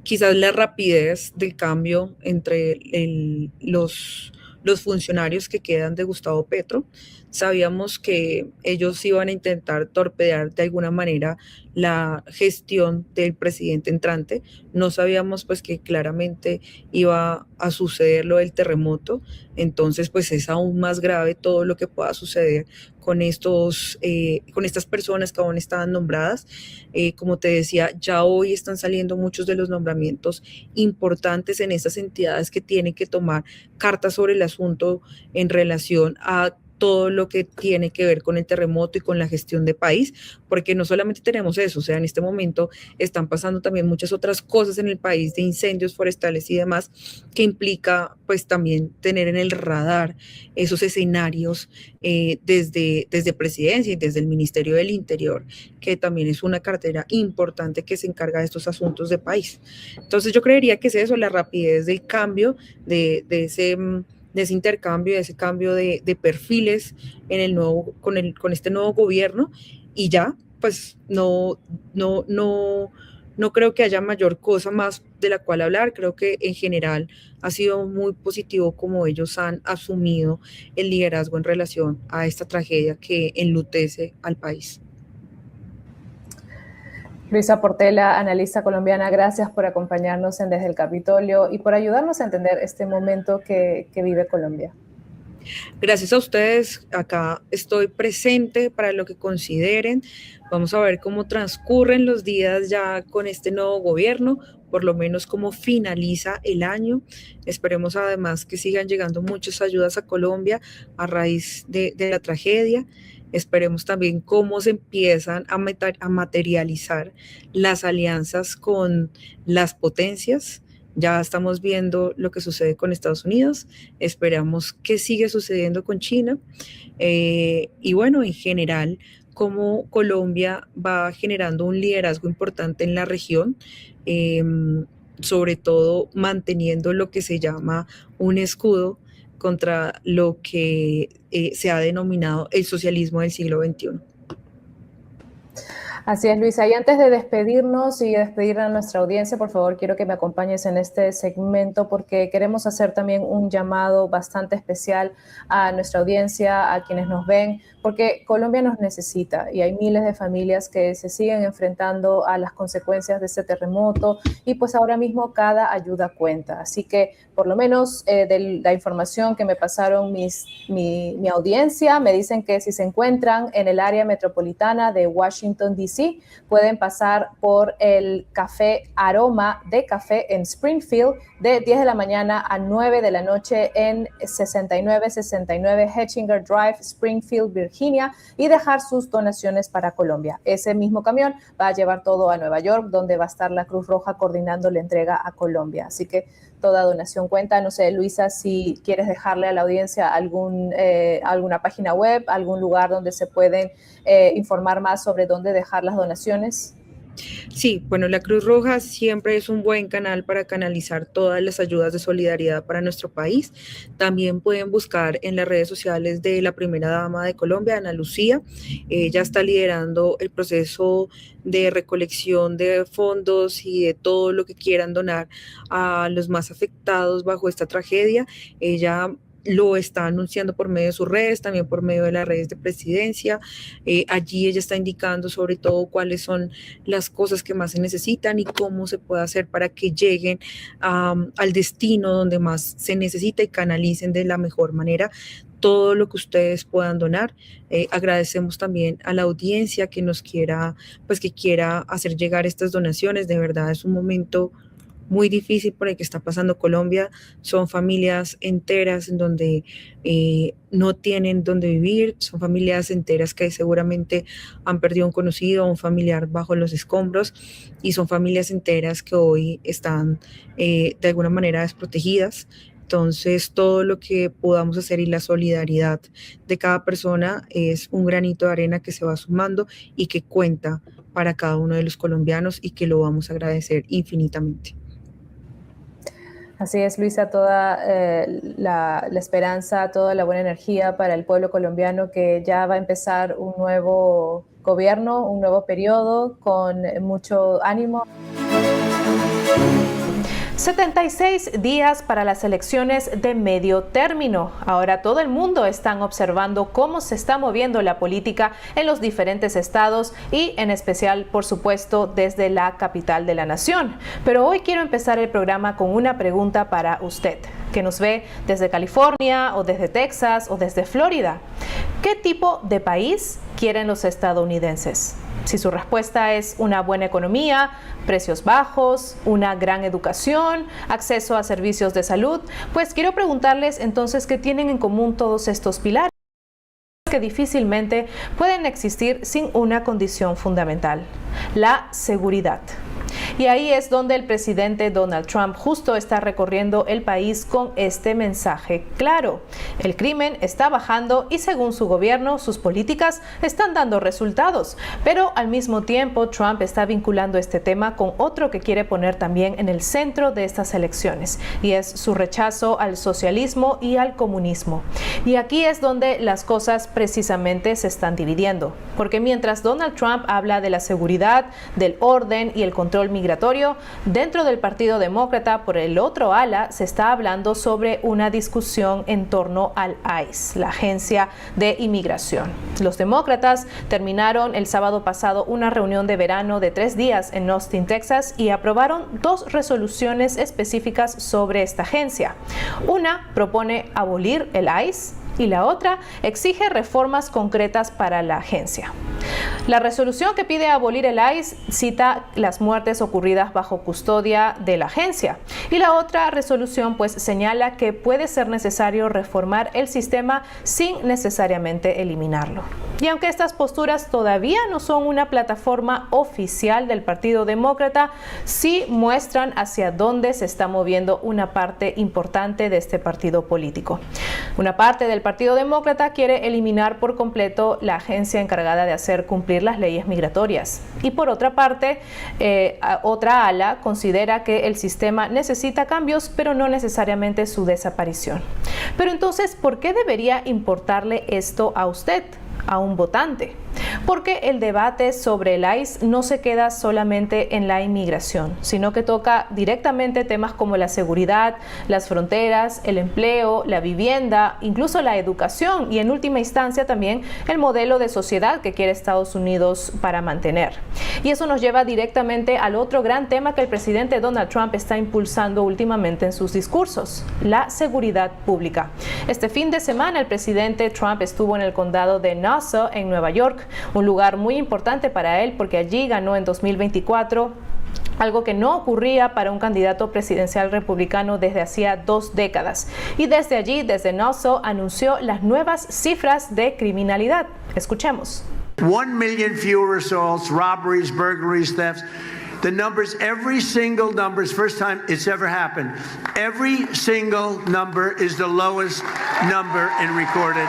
quizás la rapidez del cambio entre los funcionarios que quedan de Gustavo Petro. Sabíamos que ellos iban a intentar torpedear de alguna manera la gestión del presidente entrante. No sabíamos pues que claramente iba a suceder lo del terremoto. Entonces pues es aún más grave todo lo que pueda suceder con estas personas que aún estaban nombradas. Como te decía, ya hoy están saliendo muchos de los nombramientos importantes en esas entidades que tienen que tomar cartas sobre el asunto en relación a todo lo que tiene que ver con el terremoto y con la gestión de país, porque no solamente tenemos eso, o sea, en este momento están pasando también muchas otras cosas en el país de incendios forestales y demás, que implica pues también tener en el radar esos escenarios desde presidencia y desde el Ministerio del Interior, que también es una cartera importante que se encarga de estos asuntos de país. Entonces yo creería que es eso, la rapidez del cambio, de ese intercambio, de ese cambio de perfiles con este nuevo gobierno, y ya pues no creo que haya mayor cosa más de la cual hablar. Creo que en general ha sido muy positivo como ellos han asumido el liderazgo en relación a esta tragedia que enlutece al país. Luisa Portela, analista colombiana, gracias por acompañarnos en Desde el Capitolio y por ayudarnos a entender este momento que vive Colombia. Gracias a ustedes, acá estoy presente para lo que consideren. Vamos a ver cómo transcurren los días ya con este nuevo gobierno, por lo menos cómo finaliza el año. Esperemos además que sigan llegando muchas ayudas a Colombia a raíz de la tragedia. Esperemos también cómo se empiezan a materializar las alianzas con las potencias. Ya estamos viendo lo que sucede con Estados Unidos, esperamos que sigue sucediendo con China y bueno, en general, cómo Colombia va generando un liderazgo importante en la región, sobre todo manteniendo lo que se llama un escudo contra lo que se ha denominado el socialismo del siglo XXI. Así es, Luisa. Y antes de despedirnos y despedir a nuestra audiencia, por favor, quiero que me acompañes en este segmento porque queremos hacer también un llamado bastante especial a nuestra audiencia, a quienes nos ven, porque Colombia nos necesita y hay miles de familias que se siguen enfrentando a las consecuencias de este terremoto y pues ahora mismo cada ayuda cuenta. Así que por lo menos de la información que me pasaron mi audiencia, me dicen que si se encuentran en el área metropolitana de Washington, D.C., pueden pasar por el Café Aroma de Café en Springfield de 10 de la mañana a 9 de la noche en 6969 Hetchinger Drive, Springfield, Virginia, y dejar sus donaciones para Colombia. Ese mismo camión va a llevar todo a Nueva York, donde va a estar la Cruz Roja coordinando la entrega a Colombia. Así que toda donación cuenta. No sé, Luisa, si quieres dejarle a la audiencia alguna página web, algún lugar donde se pueden informar más sobre dónde dejar las donaciones. Sí, bueno, la Cruz Roja siempre es un buen canal para canalizar todas las ayudas de solidaridad para nuestro país. También pueden buscar en las redes sociales de la primera dama de Colombia, Ana Lucía. Ella está liderando el proceso de recolección de fondos y de todo lo que quieran donar a los más afectados bajo esta tragedia. Ella lo está anunciando por medio de sus redes, también por medio de las redes de presidencia. Allí ella está indicando sobre todo cuáles son las cosas que más se necesitan y cómo se puede hacer para que lleguen al destino donde más se necesita y canalicen de la mejor manera todo lo que ustedes puedan donar. Agradecemos también a la audiencia que nos quiera, pues que quiera hacer llegar estas donaciones. De verdad es un momento muy difícil por el que está pasando Colombia. Son familias enteras en donde no tienen dónde vivir, son familias enteras que seguramente han perdido un conocido o un familiar bajo los escombros y son familias enteras que hoy están de alguna manera desprotegidas. Entonces, todo lo que podamos hacer y la solidaridad de cada persona es un granito de arena que se va sumando y que cuenta para cada uno de los colombianos y que lo vamos a agradecer infinitamente. Así es, Luisa, toda la esperanza, toda la buena energía para el pueblo colombiano que ya va a empezar un nuevo gobierno, un nuevo periodo con mucho ánimo. 76 días para las elecciones de medio término. Ahora todo el mundo está observando cómo se está moviendo la política en los diferentes estados y en especial, por supuesto, desde la capital de la nación. Pero hoy quiero empezar el programa con una pregunta para usted, que nos ve desde California o desde Texas o desde Florida. ¿Qué tipo de país quieren los estadounidenses? Si su respuesta es una buena economía, precios bajos, una gran educación, acceso a servicios de salud, pues quiero preguntarles entonces qué tienen en común todos estos pilares que difícilmente pueden existir sin una condición fundamental: la seguridad. Y ahí es donde el presidente Donald Trump justo está recorriendo el país con este mensaje claro. El crimen está bajando y según su gobierno, sus políticas están dando resultados. Pero al mismo tiempo, Trump está vinculando este tema con otro que quiere poner también en el centro de estas elecciones, y es su rechazo al socialismo y al comunismo. Y aquí es donde las cosas precisamente se están dividiendo, porque mientras Donald Trump habla de la seguridad, del orden y el control migratorio, dentro del Partido Demócrata, por el otro ala, se está hablando sobre una discusión en torno al ICE, la Agencia de Inmigración. Los demócratas terminaron el sábado pasado una reunión de verano de 3 días en Austin, Texas, y aprobaron 2 resoluciones específicas sobre esta agencia. Una propone abolir el ICE y la otra exige reformas concretas para la agencia. La resolución que pide abolir el ICE cita las muertes ocurridas bajo custodia de la agencia, y la otra resolución pues señala que puede ser necesario reformar el sistema sin necesariamente eliminarlo. Y aunque estas posturas todavía no son una plataforma oficial del Partido Demócrata, sí muestran hacia dónde se está moviendo una parte importante de este partido político. Una parte del Partido Demócrata quiere eliminar por completo la agencia encargada de hacer cumplir las leyes migratorias. Y por otra parte, otra ala considera que el sistema necesita cambios, pero no necesariamente su desaparición. Pero entonces, ¿por qué debería importarle esto a usted, a un votante? Porque el debate sobre el ICE no se queda solamente en la inmigración, sino que toca directamente temas como la seguridad, las fronteras, el empleo, la vivienda, incluso la educación y en última instancia también el modelo de sociedad que quiere Estados Unidos para mantener. Y eso nos lleva directamente al otro gran tema que el presidente Donald Trump está impulsando últimamente en sus discursos: la seguridad pública. Este fin de semana el presidente Trump estuvo en el condado de Nassau, en Nueva York, un lugar muy importante para él porque allí ganó en 2024, algo que no ocurría para un candidato presidencial republicano desde hacía 2 décadas. Y desde allí, desde Nassau, anunció las nuevas cifras de criminalidad. Escuchemos. 1 million fewer assaults, robberies, burglaries, thefts. The numbers, every single number is first time it's ever happened. Every single number is the lowest number in recorded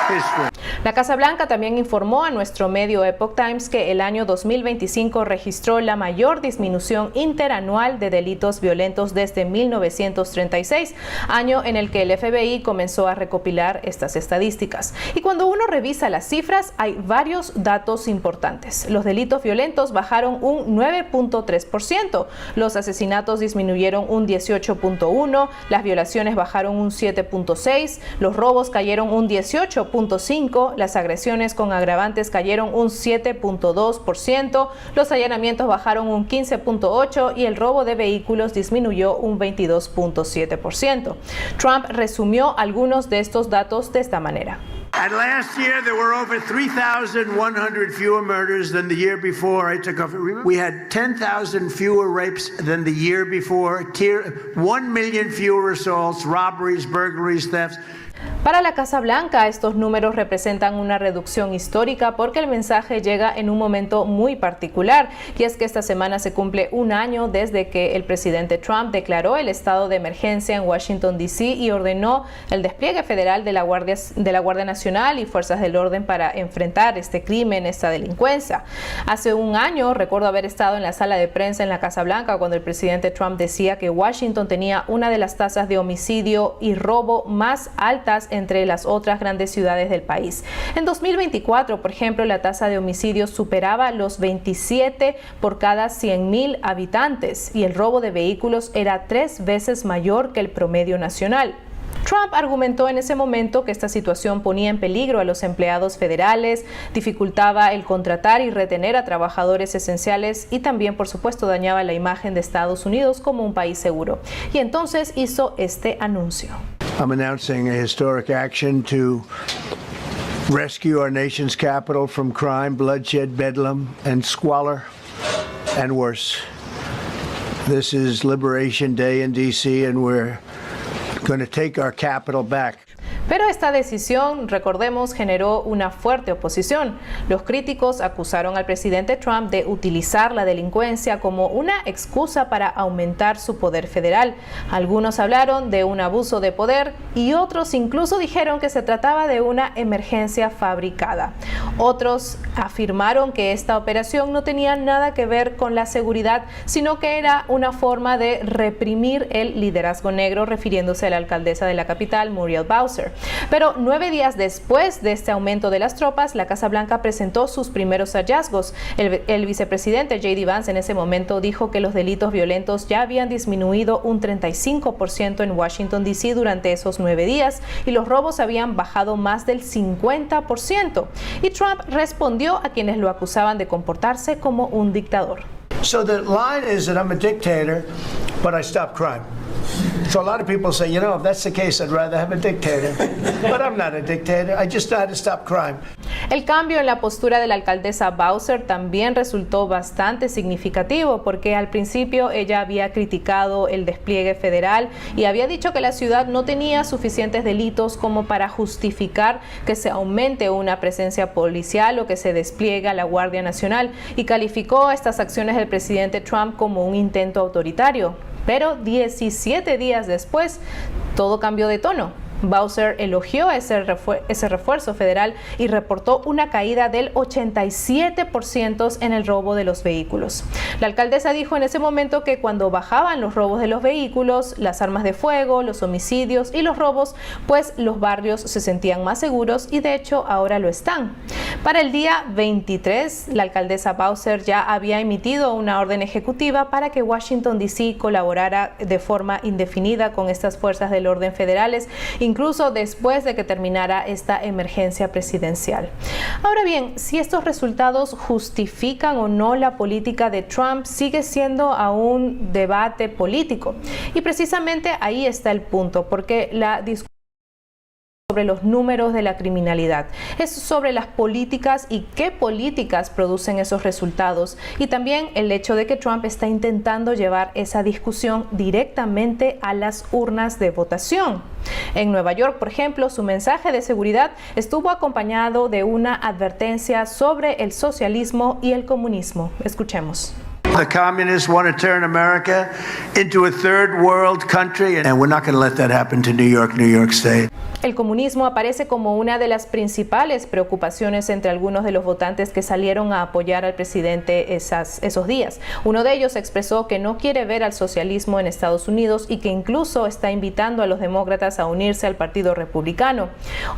history. La Casa Blanca también informó a nuestro medio Epoch Times que el año 2025 registró la mayor disminución interanual de delitos violentos desde 1936, año en el que el FBI comenzó a recopilar estas estadísticas. Y cuando uno revisa las cifras, hay varios datos importantes. Los delitos violentos bajaron un 9.3%, los asesinatos disminuyeron un 18.1%, las violaciones bajaron un 7.6%, los robos cayeron un 18.5%, las agresiones con agravantes cayeron un 7.2%, los allanamientos bajaron un 15.8% y el robo de vehículos disminuyó un 22.7%. Trump resumió algunos de estos datos de esta manera. And last year there were over 3,100 fewer murders than the year before I took office. We had 10,000 fewer rapes than the year before, 1 million fewer assaults, robberies, burglaries, thefts. Para la Casa Blanca, estos números representan una reducción histórica porque el mensaje llega en un momento muy particular, y es que esta semana se cumple un año desde que el presidente Trump declaró el estado de emergencia en Washington, D.C. y ordenó el despliegue federal de la Guardia Nacional y fuerzas del orden para enfrentar este crimen, esta delincuencia. Hace un año recuerdo haber estado en la sala de prensa en la Casa Blanca cuando el presidente Trump decía que Washington tenía una de las tasas de homicidio y robo más altas entre las otras grandes ciudades del país. En 2024, por ejemplo, la tasa de homicidios superaba los 27 por cada 100,000 habitantes y el robo de vehículos era 3 veces mayor que el promedio nacional. Trump argumentó en ese momento que esta situación ponía en peligro a los empleados federales, dificultaba el contratar y retener a trabajadores esenciales y también, por supuesto, dañaba la imagen de Estados Unidos como un país seguro. Y entonces hizo este anuncio. I'm announcing a historic action to rescue our nation's capital from crime, bloodshed, bedlam, and squalor, and worse. This is Liberation Day in D.C., and we're going to take our capital back. Pero esta esta decisión, recordemos, generó una fuerte oposición. Los críticos acusaron al presidente Trump de utilizar la delincuencia como una excusa para aumentar su poder federal. Algunos hablaron de un abuso de poder y otros incluso dijeron que se trataba de una emergencia fabricada. Otros afirmaron que esta operación no tenía nada que ver con la seguridad, sino que era una forma de reprimir el liderazgo negro, refiriéndose a la alcaldesa de la capital, Muriel Bowser. Pero 9 días después de este aumento de las tropas, la Casa Blanca presentó sus primeros hallazgos. El vicepresidente J.D. Vance en ese momento dijo que los delitos violentos ya habían disminuido un 35% en Washington, D.C. durante esos 9 días y los robos habían bajado más del 50%. Y Trump respondió a quienes lo acusaban de comportarse como un dictador. So the line is that I'm a dictator, but I stop crime. So a lot of people say, if that's the case, I'd rather have a dictator. But I'm not a dictator. I just try to stop crime. El cambio en la postura de la alcaldesa Bowser también resultó bastante significativo porque al principio ella había criticado el despliegue federal y había dicho que la ciudad no tenía suficientes delitos como para justificar que se aumente una presencia policial o que se despliegue a la Guardia Nacional y calificó estas acciones del presidente Trump como un intento autoritario. Pero 17 días después, todo cambió de tono. Bowser elogió ese refuerzo federal y reportó una caída del 87% en el robo de los vehículos. La alcaldesa dijo en ese momento que cuando bajaban los robos de los vehículos, las armas de fuego, los homicidios y los robos, pues los barrios se sentían más seguros y de hecho ahora lo están. Para el día 23, la alcaldesa Bowser ya había emitido una orden ejecutiva para que Washington, D.C. colaborara de forma indefinida con estas fuerzas del orden federales, incluso después de que terminara esta emergencia presidencial. Ahora bien, si estos resultados justifican o no la política de Trump, sigue siendo aún un debate político. Y precisamente ahí está el punto, porque la discusión sobre los números de la criminalidad, es sobre las políticas y qué políticas producen esos resultados y también el hecho de que Trump está intentando llevar esa discusión directamente a las urnas de votación. En Nueva York, por ejemplo, su mensaje de seguridad estuvo acompañado de una advertencia sobre el socialismo y el comunismo. Escuchemos. The communists want to turn America into a third world country, and we're not going to let that happen to New York State. El comunismo aparece como una de las principales preocupaciones entre algunos de los votantes que salieron a apoyar al presidente esos días. Uno de ellos expresó que no quiere ver al socialismo en Estados Unidos y que incluso está invitando a los demócratas a unirse al Partido Republicano.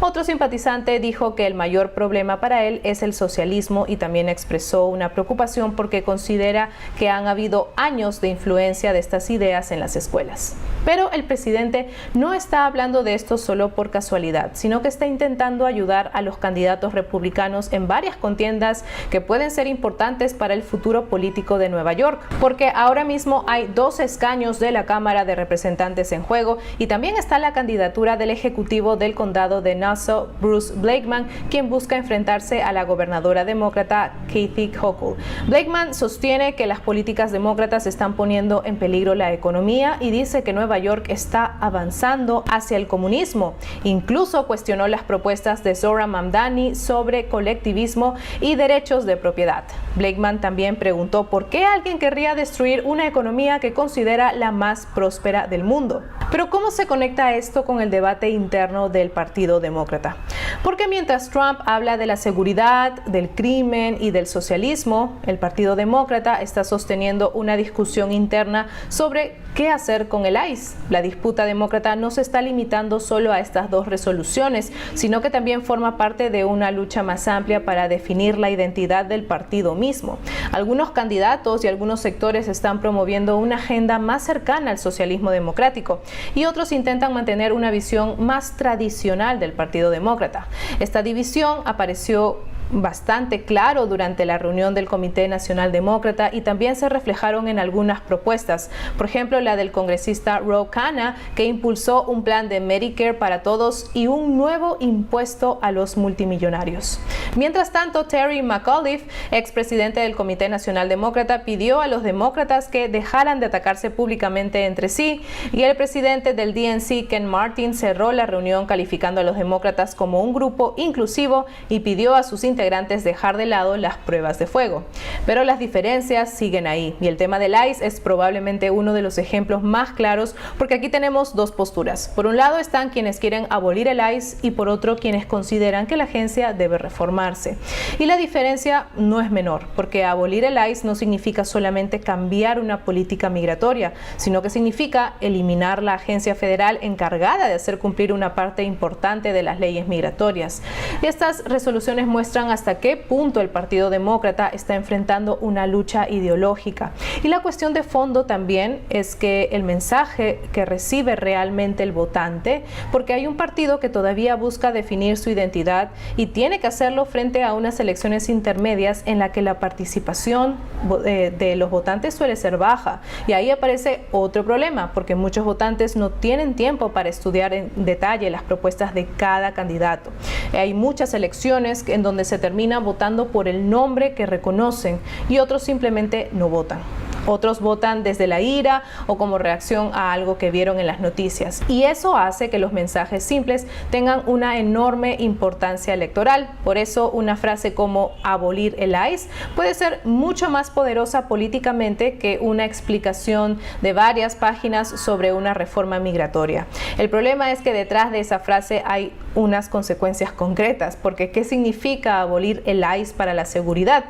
Otro simpatizante dijo que el mayor problema para él es el socialismo y también expresó una preocupación porque considera que han habido años de influencia de estas ideas en las escuelas. Pero el presidente no está hablando de esto solo por casualidad, sino que está intentando ayudar a los candidatos republicanos en varias contiendas que pueden ser importantes para el futuro político de Nueva York, porque ahora mismo hay 2 escaños de la Cámara de Representantes en juego y también está la candidatura del ejecutivo del condado de Nassau, Bruce Blakeman, quien busca enfrentarse a la gobernadora demócrata Kathy Hochul. Blakeman sostiene que las políticas demócratas están poniendo en peligro la economía y dice que Nueva York está avanzando hacia el comunismo. Incluso cuestionó las propuestas de Zohran Mamdani sobre colectivismo y derechos de propiedad. Blakeman también preguntó por qué alguien querría destruir una economía que considera la más próspera del mundo. Pero ¿cómo se conecta esto con el debate interno del Partido Demócrata? Porque mientras Trump habla de la seguridad, del crimen y del socialismo, el Partido Demócrata está sosteniendo una discusión interna sobre qué hacer con el ICE. La disputa demócrata no se está limitando solo a estas 2 resoluciones, sino que también forma parte de una lucha más amplia para definir la identidad del partido mismo. Algunos candidatos y algunos sectores están promoviendo una agenda más cercana al socialismo democrático y otros intentan mantener una visión más tradicional del Partido Demócrata. Esta división apareció bastante claro durante la reunión del Comité Nacional Demócrata y también se reflejaron en algunas propuestas. Por ejemplo, la del congresista Ro Khanna, que impulsó un plan de Medicare para todos y un nuevo impuesto a los multimillonarios. Mientras tanto, Terry McAuliffe, expresidente del Comité Nacional Demócrata, pidió a los demócratas que dejaran de atacarse públicamente entre sí, y el presidente del DNC, Ken Martin, cerró la reunión calificando a los demócratas como un grupo inclusivo y pidió a sus integrantes dejar de lado las pruebas de fuego. Pero las diferencias siguen ahí, y el tema del ICE es probablemente uno de los ejemplos más claros, porque aquí tenemos dos posturas. Por un lado están quienes quieren abolir el ICE y por otro quienes consideran que la agencia debe reformarse. Y la diferencia no es menor, porque abolir el ICE no significa solamente cambiar una política migratoria, sino que significa eliminar la agencia federal encargada de hacer cumplir una parte importante de las leyes migratorias. Y estas resoluciones muestran hasta qué punto el Partido Demócrata está enfrentando una lucha ideológica. Y la cuestión de fondo también es que el mensaje que recibe realmente el votante, porque hay un partido que todavía busca definir su identidad y tiene que hacerlo frente a unas elecciones intermedias en la que la participación de los votantes suele ser baja. Y ahí aparece otro problema, porque muchos votantes no tienen tiempo para estudiar en detalle las propuestas de cada candidato. Hay muchas elecciones en donde se termina votando por el nombre que reconocen y otros simplemente no votan. Otros votan desde la ira o como reacción a algo que vieron en las noticias. Y eso hace que los mensajes simples tengan una enorme importancia electoral. Por eso una frase como abolir el ICE puede ser mucho más poderosa políticamente que una explicación de varias páginas sobre una reforma migratoria. El problema es que detrás de esa frase hay unas consecuencias concretas, porque ¿qué significa abolir el ICE para la seguridad?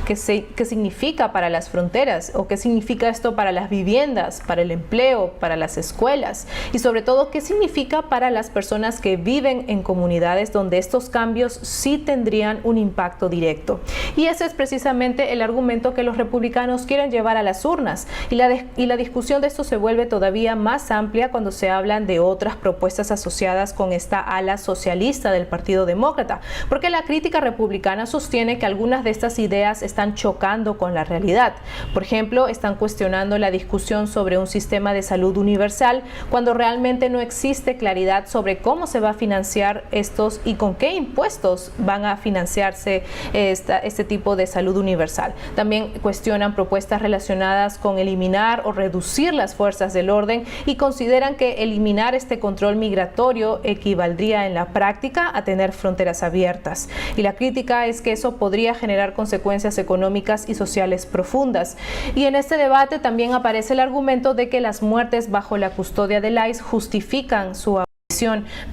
¿Qué significa para las fronteras? ¿O qué significa esto para las viviendas, para el empleo, para las escuelas? Y sobre todo, ¿qué significa para las personas que viven en comunidades donde estos cambios sí tendrían un impacto directo? Y ese es precisamente el argumento que los republicanos quieren llevar a las urnas. Y la discusión de esto se vuelve todavía más amplia cuando se hablan de otras propuestas asociadas con esta ala socialista del Partido Demócrata, porque la crítica republicana sostiene que algunas de estas ideas están chocando con la realidad. Por ejemplo, están cuestionando la discusión sobre un sistema de salud universal cuando realmente no existe claridad sobre cómo se va a financiar estos y con qué impuestos van a financiarse este tipo de salud universal. También cuestionan propuestas relacionadas con eliminar o reducir las fuerzas del orden y consideran que eliminar este control migratorio equivaldría en la práctica a tener fronteras abiertas. Y la crítica es que eso podría generar consecuencias económicas y sociales profundas. Y en este debate también aparece el argumento de que las muertes bajo la custodia del ICE justifican su abolición,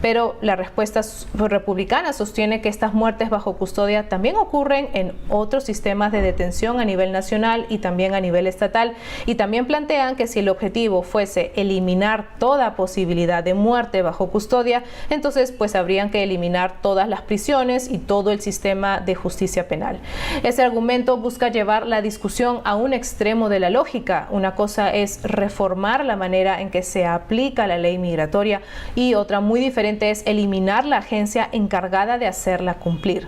pero la respuesta republicana sostiene que estas muertes bajo custodia también ocurren en otros sistemas de detención a nivel nacional y también a nivel estatal, y también plantean que si el objetivo fuese eliminar toda posibilidad de muerte bajo custodia, entonces pues habrían que eliminar todas las prisiones y todo el sistema de justicia penal. Ese argumento busca llevar la discusión a un extremo de la lógica. Una cosa es reformar la manera en que se aplica la ley migratoria y otra muy diferente es eliminar la agencia encargada de hacerla cumplir.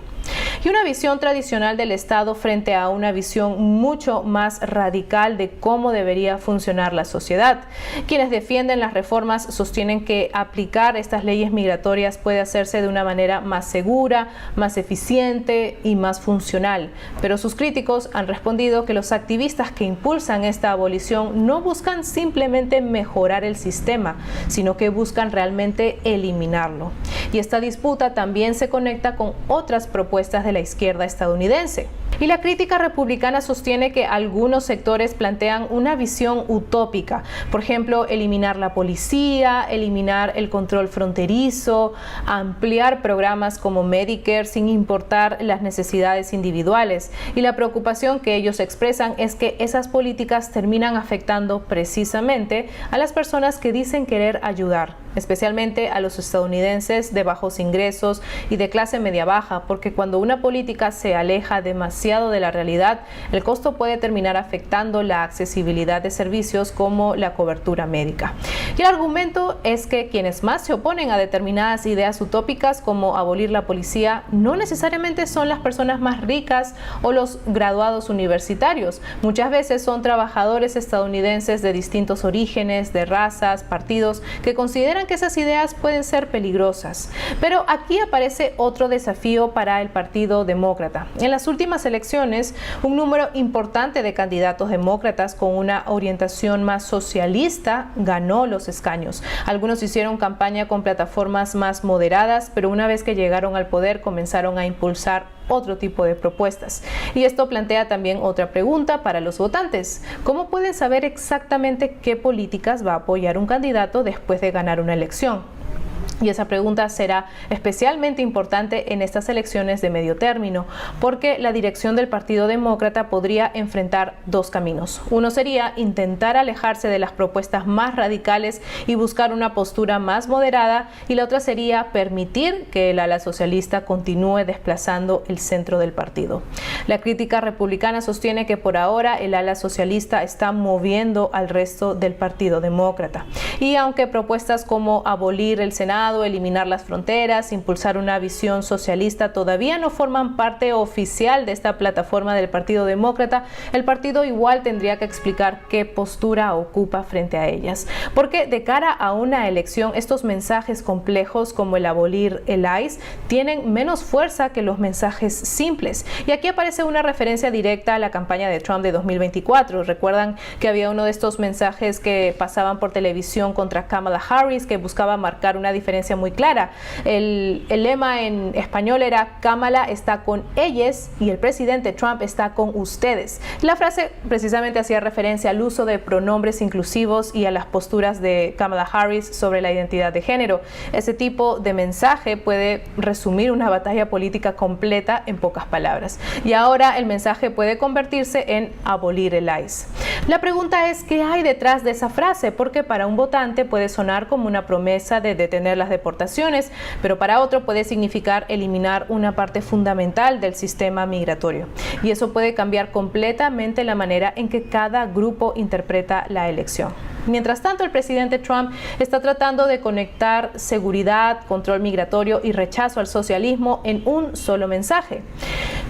Y una visión tradicional del Estado frente a una visión mucho más radical de cómo debería funcionar la sociedad. Quienes defienden las reformas sostienen que aplicar estas leyes migratorias puede hacerse de una manera más segura, más eficiente y más funcional. Pero sus críticos han respondido que los activistas que impulsan esta abolición no buscan simplemente mejorar el sistema, sino que buscan realmente eliminarlo. Y esta disputa también se conecta con otras propuestas de la izquierda estadounidense. Y la crítica republicana sostiene que algunos sectores plantean una visión utópica, por ejemplo, eliminar la policía, eliminar el control fronterizo, ampliar programas como Medicare sin importar las necesidades individuales. Y la preocupación que ellos expresan es que esas políticas terminan afectando precisamente a las personas que dicen querer ayudar, especialmente a los estadounidenses de bajos ingresos y de clase media-baja, porque cuando una política se aleja demasiado de la realidad, el costo puede terminar afectando la accesibilidad de servicios como la cobertura médica. Y el argumento es que quienes más se oponen a determinadas ideas utópicas como abolir la policía no necesariamente son las personas más ricas o los graduados universitarios. Muchas veces son trabajadores estadounidenses de distintos orígenes, de razas, partidos, que consideran que esas ideas pueden ser peligrosas. Pero aquí aparece otro desafío para el Partido Demócrata. En las últimas elecciones, un número importante de candidatos demócratas con una orientación más socialista ganó los escaños. Algunos hicieron campaña con plataformas más moderadas, pero una vez que llegaron al poder comenzaron a impulsar otro tipo de propuestas. Y esto plantea también otra pregunta para los votantes. ¿Cómo pueden saber exactamente qué políticas va a apoyar un candidato después de ganar una elección? Y esa pregunta será especialmente importante en estas elecciones de medio término, porque la dirección del Partido Demócrata podría enfrentar dos caminos. Uno sería intentar alejarse de las propuestas más radicales y buscar una postura más moderada, y la otra sería permitir que el ala socialista continúe desplazando el centro del partido. La crítica republicana sostiene que por ahora el ala socialista está moviendo al resto del Partido Demócrata. Y aunque propuestas como abolir el Senado, eliminar las fronteras, impulsar una visión socialista todavía no forman parte oficial de esta plataforma del Partido Demócrata, el partido igual tendría que explicar qué postura ocupa frente a ellas. Porque de cara a una elección, estos mensajes complejos como el abolir el ICE tienen menos fuerza que los mensajes simples. Y aquí aparece una referencia directa a la campaña de Trump de 2024. Recuerdan que había uno de estos mensajes que pasaban por televisión contra Kamala Harris que buscaba marcar una diferencia muy clara. El lema en español era: Kamala está con ellos y el presidente Trump está con ustedes. La frase precisamente hacía referencia al uso de pronombres inclusivos y a las posturas de Kamala Harris sobre la identidad de género. Ese tipo de mensaje puede resumir una batalla política completa en pocas palabras. Y ahora el mensaje puede convertirse en abolir el ICE. La pregunta es: ¿qué hay detrás de esa frase? Porque para un votante puede sonar como una promesa de detener las deportaciones, pero para otro puede significar eliminar una parte fundamental del sistema migratorio. Y eso puede cambiar completamente la manera en que cada grupo interpreta la elección. Mientras tanto, el presidente Trump está tratando de conectar seguridad, control migratorio y rechazo al socialismo en un solo mensaje.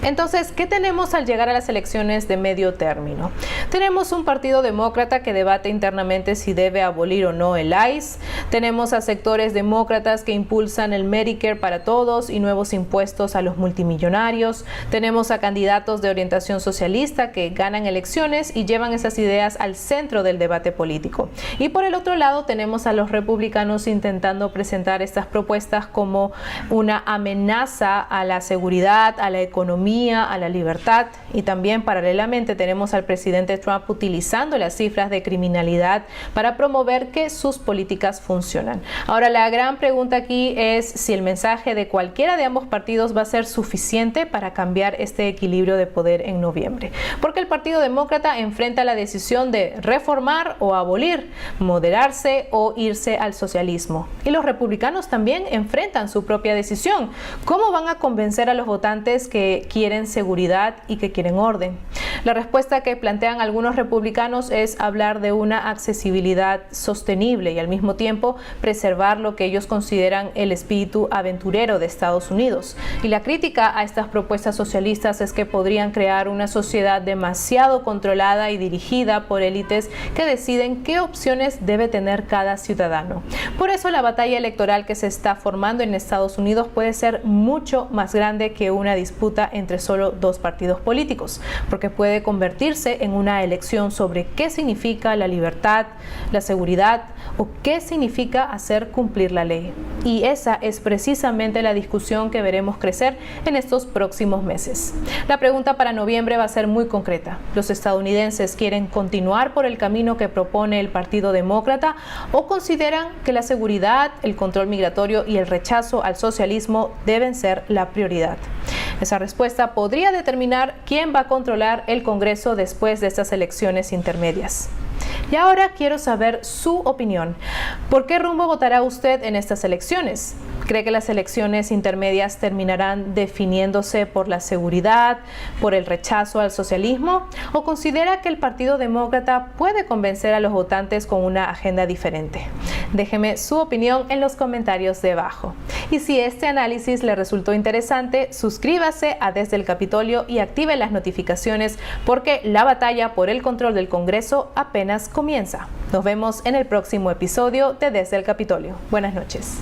Entonces, ¿qué tenemos al llegar a las elecciones de medio término? Tenemos un partido demócrata que debate internamente si debe abolir o no el ICE. Tenemos a sectores demócratas que impulsan el Medicare para todos y nuevos impuestos a los multimillonarios. Tenemos a candidatos de orientación socialista que ganan elecciones y llevan esas ideas al centro del debate político. Y por el otro lado tenemos a los republicanos intentando presentar estas propuestas como una amenaza a la seguridad, a la economía, a la libertad. Y también paralelamente tenemos al presidente Trump utilizando las cifras de criminalidad para promover que sus políticas funcionan. Ahora, la gran pregunta aquí es si el mensaje de cualquiera de ambos partidos va a ser suficiente para cambiar este equilibrio de poder en noviembre. Porque el Partido Demócrata enfrenta la decisión de reformar o abolir, moderarse o irse al socialismo. Y los republicanos también enfrentan su propia decisión. ¿Cómo van a convencer a los votantes que quieren seguridad y que quieren orden? La respuesta que plantean algunos republicanos es hablar de una accesibilidad sostenible y al mismo tiempo preservar lo que ellos consideran el espíritu aventurero de Estados Unidos. Y la crítica a estas propuestas socialistas es que podrían crear una sociedad demasiado controlada y dirigida por élites que deciden qué opciones debe tener cada ciudadano. Por eso la batalla electoral que se está formando en Estados Unidos puede ser mucho más grande que una disputa entre solo dos partidos políticos, porque puede convertirse en una elección sobre qué significa la libertad, la seguridad o qué significa hacer cumplir la ley. Y esa es precisamente la discusión que veremos crecer en estos próximos meses. La pregunta para noviembre va a ser muy concreta. ¿Los estadounidenses quieren continuar por el camino que propone el Partido Demócrata o consideran que la seguridad, el control migratorio y el rechazo al socialismo deben ser la prioridad? Esa respuesta podría determinar quién va a controlar el Congreso después de estas elecciones intermedias. Y ahora quiero saber su opinión. ¿Por qué rumbo votará usted en estas elecciones? ¿Cree que las elecciones intermedias terminarán definiéndose por la seguridad, por el rechazo al socialismo? ¿O considera que el Partido Demócrata puede convencer a los votantes con una agenda diferente? Déjeme su opinión en los comentarios de abajo. Y si este análisis le resultó interesante, suscríbase a Desde el Capitolio y active las notificaciones porque la batalla por el control del Congreso apenas comienza. Nos vemos en el próximo episodio de Desde el Capitolio. Buenas noches.